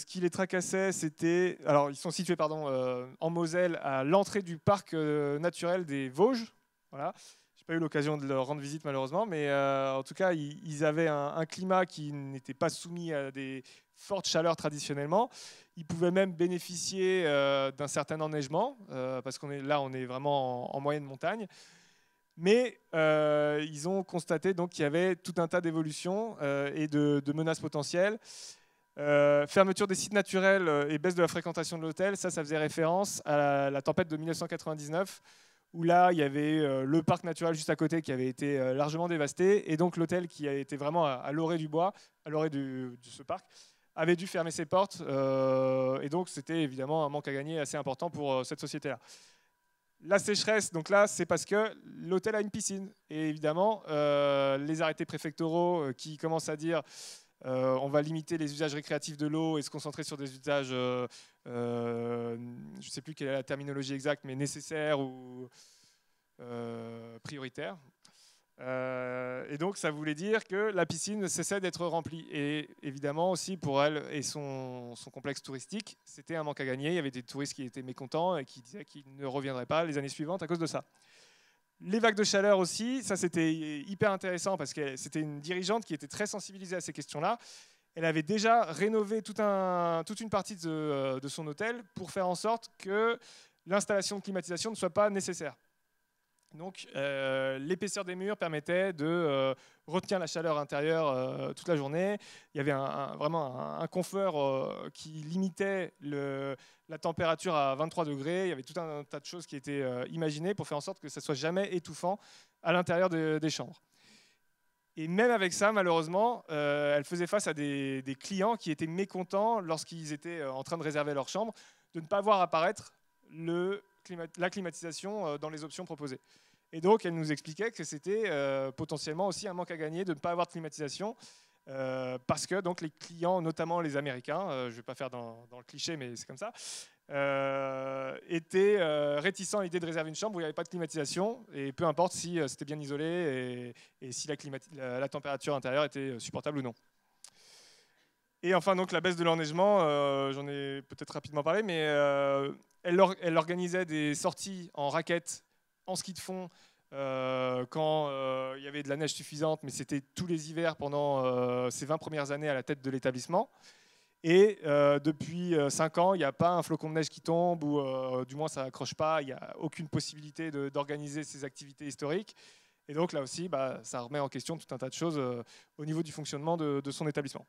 qui les tracassait, c'était... Alors, ils sont situés en Moselle, à l'entrée du parc naturel des Vosges. Voilà. Je n'ai pas eu l'occasion de leur rendre visite malheureusement, mais en tout cas, ils avaient un climat qui n'était pas soumis à des fortes chaleurs traditionnellement. Ils pouvaient même bénéficier d'un certain enneigement, parce qu'on est là, on est vraiment en moyenne montagne. Mais ils ont constaté donc qu'il y avait tout un tas d'évolutions et de menaces potentielles. Fermeture des sites naturels et baisse de la fréquentation de l'hôtel, ça faisait référence à la tempête de 1999, où là, il y avait le parc naturel juste à côté qui avait été largement dévasté, et donc l'hôtel qui a été vraiment à l'orée du bois, à l'orée de ce parc, avait dû fermer ses portes, et donc c'était évidemment un manque à gagner assez important pour cette société-là. La sécheresse, donc là, c'est parce que l'hôtel a une piscine, et évidemment, les arrêtés préfectoraux qui commencent à dire on va limiter les usages récréatifs de l'eau et se concentrer sur des usages, je ne sais plus quelle est la terminologie exacte, mais nécessaires ou prioritaires. Et donc ça voulait dire que la piscine cessait d'être remplie. Et évidemment aussi pour elle et son complexe touristique, c'était un manque à gagner. Il y avait des touristes qui étaient mécontents et qui disaient qu'ils ne reviendraient pas les années suivantes à cause de ça. Les vagues de chaleur aussi, ça c'était hyper intéressant parce que c'était une dirigeante qui était très sensibilisée à ces questions-là. Elle avait déjà rénové toute une partie de son hôtel pour faire en sorte que l'installation de climatisation ne soit pas nécessaire. Donc l'épaisseur des murs permettait de retenir la chaleur intérieure toute la journée. Il y avait vraiment un confort qui limitait la température à 23 degrés. Il y avait tout un tas de choses qui étaient imaginées pour faire en sorte que ça ne soit jamais étouffant à l'intérieur des chambres. Et même avec ça, malheureusement, elle faisait face à des clients qui étaient mécontents lorsqu'ils étaient en train de réserver leur chambre, de ne pas voir apparaître la climatisation dans les options proposées. Et donc, elle nous expliquait que c'était potentiellement aussi un manque à gagner de ne pas avoir de climatisation, parce que donc, les clients, notamment les Américains, je ne vais pas faire dans le cliché, mais c'est comme ça, étaient réticents à l'idée de réserver une chambre où il n'y avait pas de climatisation, et peu importe si c'était bien isolé et si la température intérieure était supportable ou non. Et enfin, donc, la baisse de l'enneigement, j'en ai peut-être rapidement parlé, mais elle organisait des sorties en raquettes, en ski de fond, quand il y avait de la neige suffisante, mais c'était tous les hivers pendant ces 20 premières années à la tête de l'établissement. Et depuis 5 ans, il n'y a pas un flocon de neige qui tombe, ou du moins ça n'accroche pas, il n'y a aucune possibilité d'organiser ces activités historiques. Et donc là aussi, ça remet en question tout un tas de choses au niveau du fonctionnement de son établissement.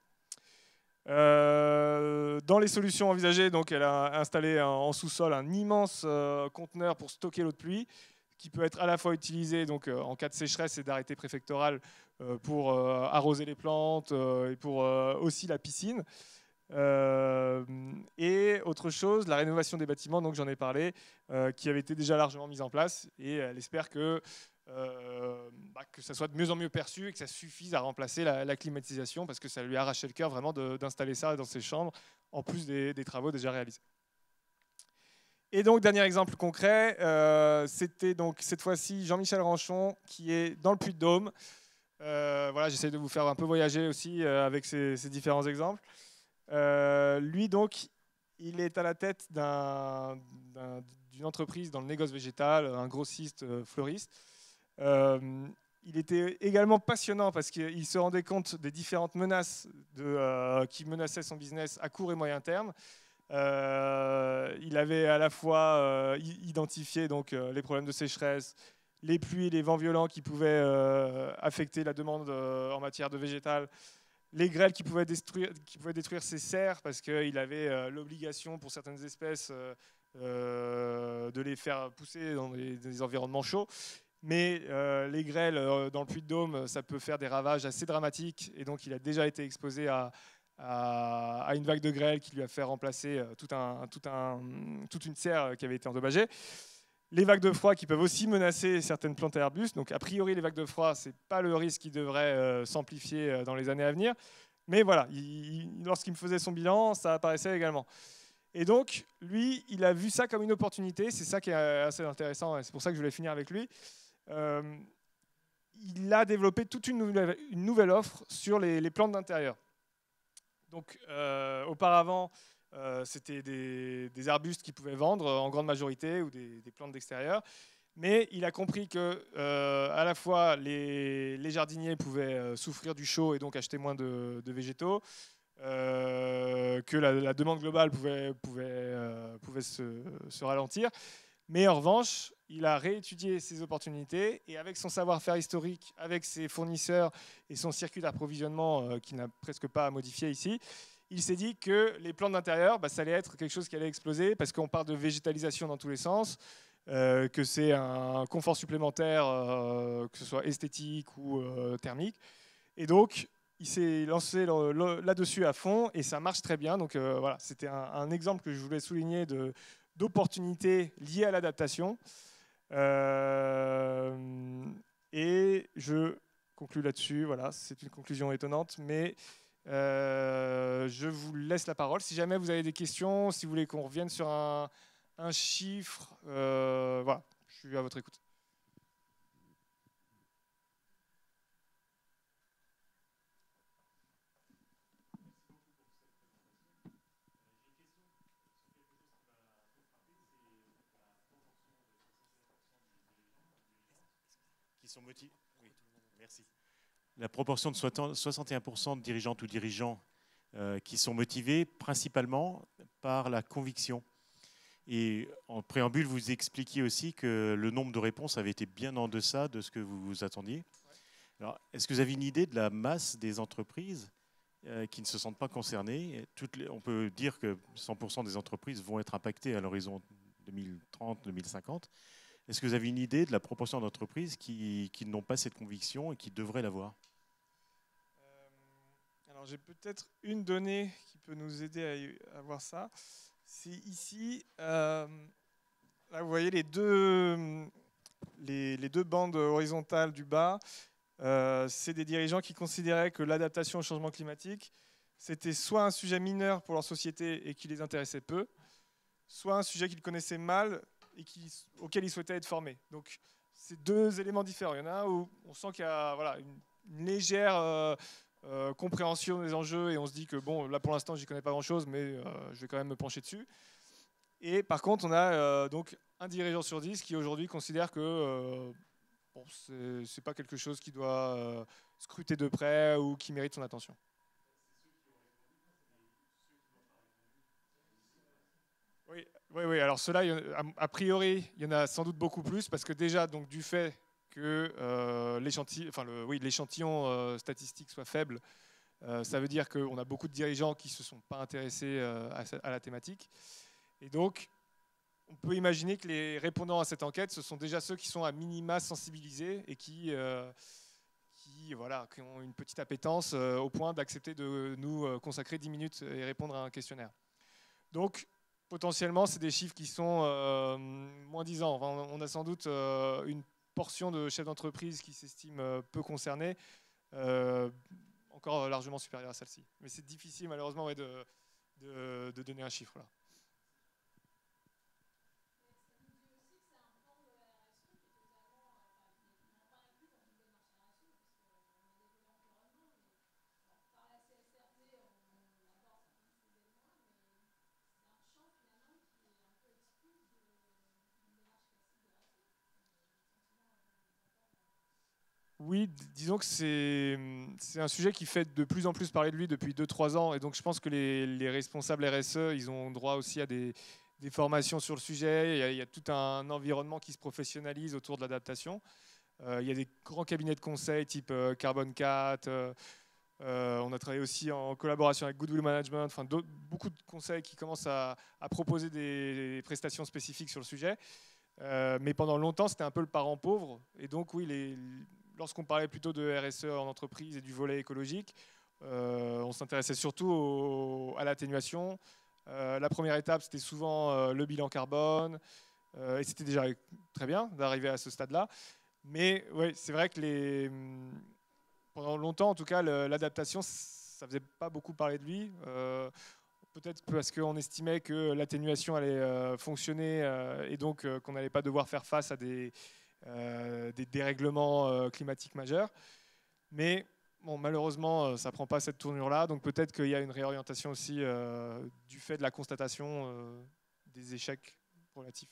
Dans les solutions envisagées, donc, elle a installé en sous-sol un immense conteneur pour stocker l'eau de pluie, qui peut être à la fois utilisé donc, en cas de sécheresse et d'arrêté préfectoral pour arroser les plantes et pour aussi la piscine. Et autre chose, la rénovation des bâtiments, donc j'en ai parlé, qui avait été déjà largement mise en place, et elle espère que ça soit de mieux en mieux perçu et que ça suffise à remplacer la climatisation, parce que ça lui a arraché le cœur vraiment d'installer ça dans ses chambres, en plus des travaux déjà réalisés. Et donc, dernier exemple concret, c'était donc cette fois-ci Jean-Michel Ranchon, qui est dans le Puy-de-Dôme. Voilà, j'essaie de vous faire un peu voyager aussi avec ces différents exemples. Lui, donc, il est à la tête d'une entreprise dans le négoce végétal, un grossiste fleuriste. Il était également passionnant parce qu'il se rendait compte des différentes menaces qui menaçaient son business à court et moyen terme. Il avait à la fois identifié donc, les problèmes de sécheresse, les pluies et les vents violents qui pouvaient affecter la demande en matière de végétal, les grêles qui pouvaient détruire ses serres, parce qu'il avait l'obligation pour certaines espèces de les faire pousser dans des environnements chauds. Mais les grêles dans le Puy-de-Dôme, ça peut faire des ravages assez dramatiques, et donc il a déjà été exposé à une vague de grêle qui lui a fait remplacer toute une serre qui avait été endommagée. Les vagues de froid qui peuvent aussi menacer certaines plantes et arbustes. Donc a priori, les vagues de froid, ce n'est pas le risque qui devrait s'amplifier dans les années à venir. Mais voilà, lorsqu'il me faisait son bilan, ça apparaissait également. Et donc, lui, il a vu ça comme une opportunité. C'est ça qui est assez intéressant, et c'est pour ça que je voulais finir avec lui. Il a développé toute une nouvelle offre sur les plantes d'intérieur. Donc, auparavant, c'était des arbustes qu'il pouvait vendre en grande majorité, ou des plantes d'extérieur. Mais il a compris que à la fois les jardiniers pouvaient souffrir du chaud et donc acheter moins de végétaux, que la demande globale pouvait se ralentir. Mais en revanche, il a réétudié ces opportunités, et avec son savoir-faire historique, avec ses fournisseurs et son circuit d'approvisionnement qu'il n'a presque pas à modifier ici, il s'est dit que les plantes d'intérieur, ça allait être quelque chose qui allait exploser, parce qu'on parle de végétalisation dans tous les sens, que c'est un confort supplémentaire, que ce soit esthétique ou thermique. Et donc, il s'est lancé là-dessus à fond, et ça marche très bien. Donc voilà, c'était un exemple que je voulais souligner d'opportunités liées à l'adaptation. Et je conclue là-dessus. Voilà, c'est une conclusion étonnante, mais je vous laisse la parole. Si jamais vous avez des questions, si vous voulez qu'on revienne sur un chiffre, voilà, je suis à votre écoute. Qui sont motivés. Oui, merci. La proportion de 61% de dirigeantes ou dirigeants qui sont motivés principalement par la conviction. Et en préambule, vous expliquiez aussi que le nombre de réponses avait été bien en deçà de ce que vous vous attendiez. Alors, est-ce que vous avez une idée de la masse des entreprises qui ne se sentent pas concernées? On peut dire que 100% des entreprises vont être impactées à l'horizon 2030-2050. Est-ce que vous avez une idée de la proportion d'entreprises qui n'ont pas cette conviction et qui devraient l'avoir? Alors, j'ai peut-être une donnée qui peut nous aider à voir ça. C'est ici, là vous voyez les deux bandes horizontales du bas. C'est des dirigeants qui considéraient que l'adaptation au changement climatique, c'était soit un sujet mineur pour leur société et qui les intéressait peu, soit un sujet qu'ils connaissaient mal et auquel ils souhaitaient être formés. Donc, c'est deux éléments différents. Il y en a un où on sent qu'il y a voilà, une légère compréhension des enjeux et on se dit que bon, là pour l'instant, j'y connais pas grand-chose, mais je vais quand même me pencher dessus. Et par contre, on a donc un dirigeant sur 10 qui aujourd'hui considère que bon, c'est pas quelque chose qui doit scruter de près ou qui mérite son attention. Oui, oui, oui. Alors cela, a priori, il y en a sans doute beaucoup plus parce que déjà, donc du fait que l'échantillon statistique soit faible, ça veut dire qu'on a beaucoup de dirigeants qui ne se sont pas intéressés à la thématique. Et donc, on peut imaginer que les répondants à cette enquête, ce sont déjà ceux qui sont à minima sensibilisés et qui ont une petite appétence au point d'accepter de nous consacrer 10 minutes et répondre à un questionnaire. Donc, potentiellement, c'est des chiffres qui sont moins disants. Enfin, on a sans doute une portion de chefs d'entreprise qui s'estiment peu concernés, encore largement supérieure à celle-ci. Mais c'est difficile, malheureusement, de donner un chiffre là. Oui, disons que c'est un sujet qui fait de plus en plus parler de lui depuis 2-3 ans. Et donc, je pense que les responsables RSE, ils ont droit aussi à des formations sur le sujet. Il y a tout un environnement qui se professionnalise autour de l'adaptation. Il y a des grands cabinets de conseil type Carbon 4. On a travaillé aussi en collaboration avec Goodwill Management. Enfin, beaucoup de conseils qui commencent à proposer des prestations spécifiques sur le sujet. Mais pendant longtemps, c'était un peu le parent pauvre. Et donc, oui, lorsqu'on parlait plutôt de RSE en entreprise et du volet écologique, on s'intéressait surtout à l'atténuation. La première étape, c'était souvent le bilan carbone. Et c'était déjà très bien d'arriver à ce stade-là. Mais oui, c'est vrai que pendant longtemps, en tout cas, l'adaptation, ça ne faisait pas beaucoup parler de lui. Peut-être parce qu'on estimait que l'atténuation allait fonctionner et donc qu'on n'allait pas devoir faire face à des dérèglements climatiques majeurs. Mais bon, malheureusement, ça ne prend pas cette tournure-là. Donc peut-être qu'il y a une réorientation aussi du fait de la constatation des échecs relatifs.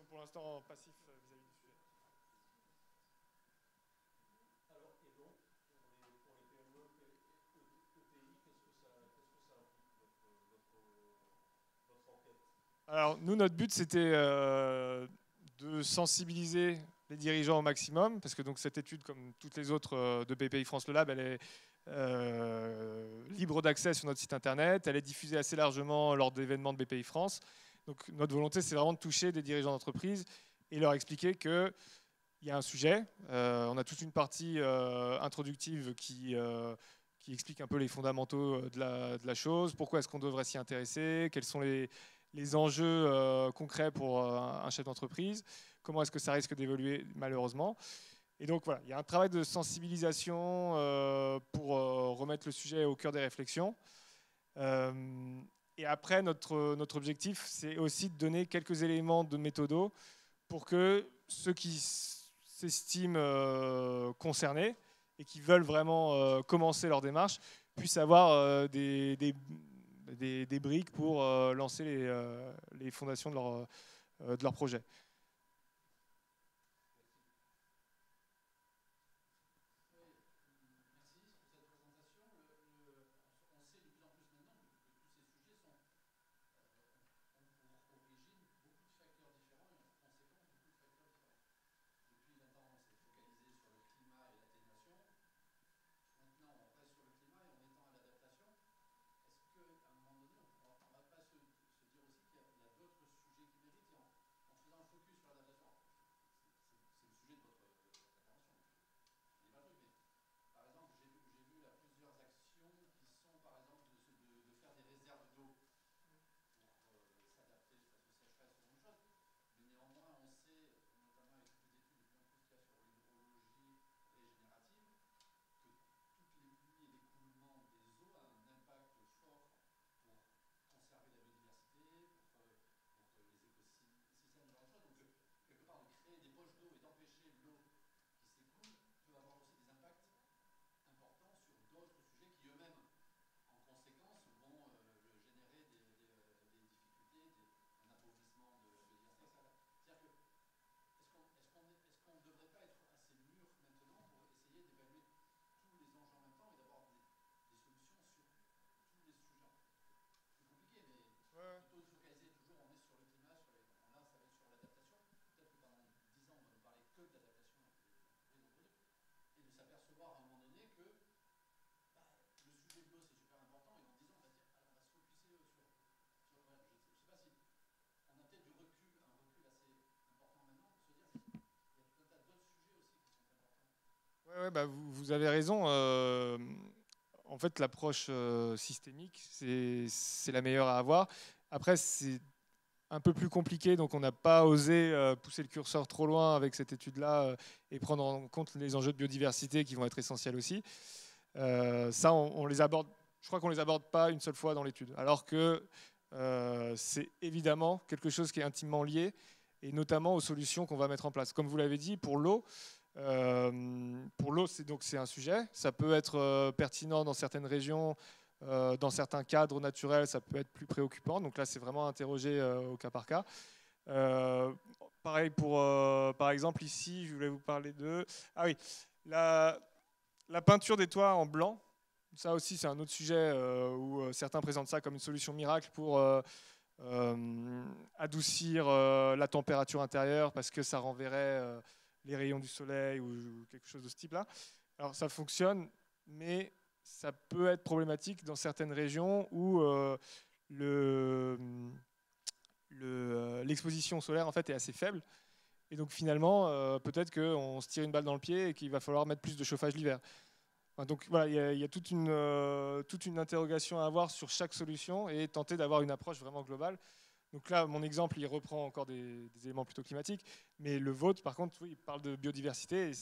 Pour l'instant passifs vis-à-vis du sujet. Alors, et donc, pour les PME, ETI, qu'est-ce que ça implique votre enquête? Alors, nous, notre but, c'était de sensibiliser les dirigeants au maximum, parce que donc, cette étude, comme toutes les autres de BPI France Le Lab, elle est libre d'accès sur notre site internet, elle est diffusée assez largement lors d'événements de BPI France. Donc notre volonté, c'est vraiment de toucher des dirigeants d'entreprise et leur expliquer qu'il y a un sujet. On a toute une partie introductive qui explique un peu les fondamentaux de la chose, pourquoi est-ce qu'on devrait s'y intéresser, quels sont les enjeux concrets pour un chef d'entreprise, comment est-ce que ça risque d'évoluer malheureusement. Et donc voilà, il y a un travail de sensibilisation pour remettre le sujet au cœur des réflexions. Et après, notre objectif, c'est aussi de donner quelques éléments de méthodo pour que ceux qui s'estiment concernés et qui veulent vraiment commencer leur démarche puissent avoir des briques pour lancer les fondations de leur projet. Ouais, bah, vous avez raison. En fait, l'approche systémique, c'est la meilleure à avoir. Après, c'est un peu plus compliqué, donc on n'a pas osé pousser le curseur trop loin avec cette étude-là et prendre en compte les enjeux de biodiversité qui vont être essentiels aussi. Ça, on les aborde. Je crois qu'on les aborde pas une seule fois dans l'étude, alors que c'est évidemment quelque chose qui est intimement lié, et notamment aux solutions qu'on va mettre en place. Comme vous l'avez dit, pour l'eau, c'est un sujet. Ça peut être pertinent dans certaines régions, dans certains cadres naturels, ça peut être plus préoccupant. Donc là, c'est vraiment interrogé au cas par cas. Pareil pour, par exemple, ici, je voulais vous parler de... Ah oui, la peinture des toits en blanc. Ça aussi, c'est un autre sujet où certains présentent ça comme une solution miracle pour adoucir la température intérieure parce que ça renverrait les rayons du soleil ou quelque chose de ce type-là. Alors ça fonctionne, mais ça peut être problématique dans certaines régions où l'exposition solaire en fait est assez faible. Et donc finalement, peut-être qu'on se tire une balle dans le pied et qu'il va falloir mettre plus de chauffage l'hiver. Enfin, donc voilà, il y a toute une interrogation à avoir sur chaque solution et tenter d'avoir une approche vraiment globale. Donc là, mon exemple, il reprend encore des éléments plutôt climatiques, mais le vôtre, par contre, oui, il parle de biodiversité. Et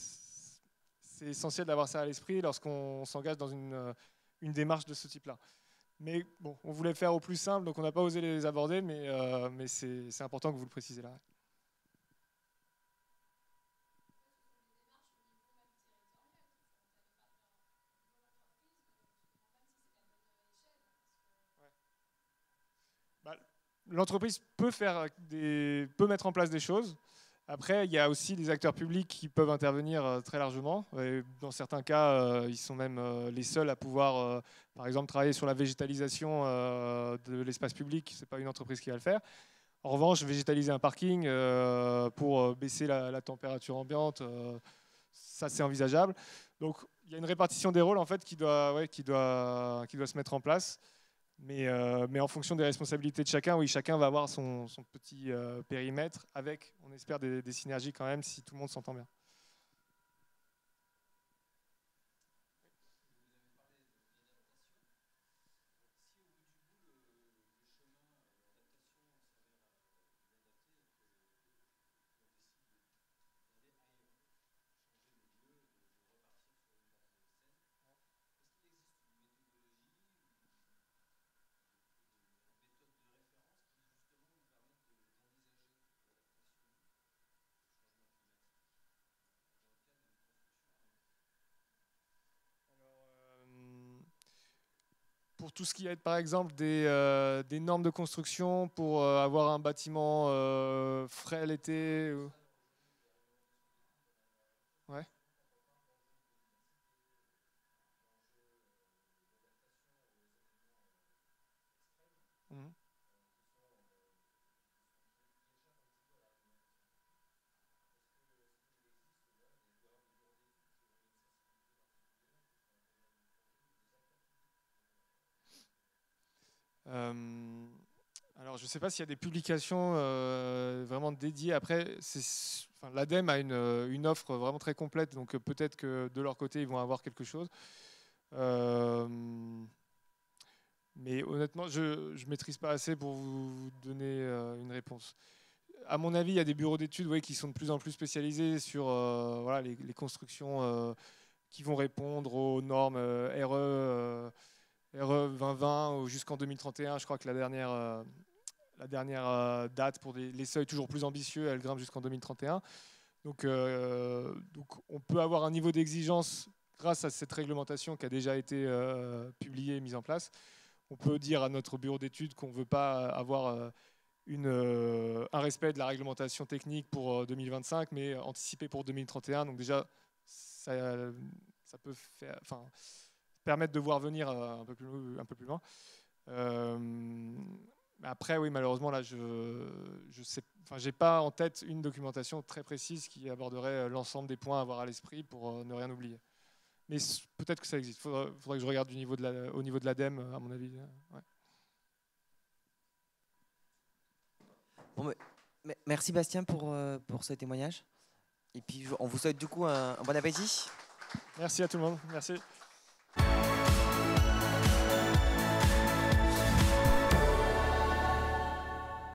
c'est essentiel d'avoir ça à l'esprit lorsqu'on s'engage dans une démarche de ce type-là. Mais bon, on voulait faire au plus simple, donc on n'a pas osé les aborder, mais c'est important que vous le précisez là. Bah, l'entreprise peut mettre en place des choses. Après, il y a aussi des acteurs publics qui peuvent intervenir très largement. Et dans certains cas, ils sont même les seuls à pouvoir, par exemple, travailler sur la végétalisation de l'espace public. Ce n'est pas une entreprise qui va le faire. En revanche, végétaliser un parking pour baisser la température ambiante, ça c'est envisageable. Donc, il y a une répartition des rôles en fait qui doit se mettre en place. Mais en fonction des responsabilités de chacun, oui, chacun va avoir son petit périmètre avec, on espère, des synergies quand même si tout le monde s'entend bien. Pour tout ce qui est, par exemple, des normes de construction pour avoir un bâtiment frais l'été. Ouais. Mhm. Alors, je ne sais pas s'il y a des publications vraiment dédiées. Après, l'ADEME a une offre vraiment très complète, donc peut-être que de leur côté, ils vont avoir quelque chose. Euh, mais honnêtement, je ne maîtrise pas assez pour vous donner une réponse. À mon avis, il y a des bureaux d'études qui sont de plus en plus spécialisés sur voilà, les constructions qui vont répondre aux normes RE 2020 ou jusqu'en 2031. Je crois que la dernière date pour les seuils toujours plus ambitieux, elle grimpe jusqu'en 2031. Donc on peut avoir un niveau d'exigence grâce à cette réglementation qui a déjà été publiée et mise en place. On peut dire à notre bureau d'études qu'on ne veut pas avoir un respect de la réglementation technique pour 2025, mais anticipé pour 2031. Donc déjà, ça peut permettre de voir venir un peu plus loin. Après, oui, malheureusement, là, je n'ai pas en tête une documentation très précise qui aborderait l'ensemble des points à avoir à l'esprit pour ne rien oublier. Mais peut-être que ça existe. Faudrait que je regarde au niveau de l'ADEME, à mon avis. Ouais. Bon, merci Bastien pour ce témoignage. Et puis on vous souhaite du coup un bon appétit. Merci à tout le monde. Merci.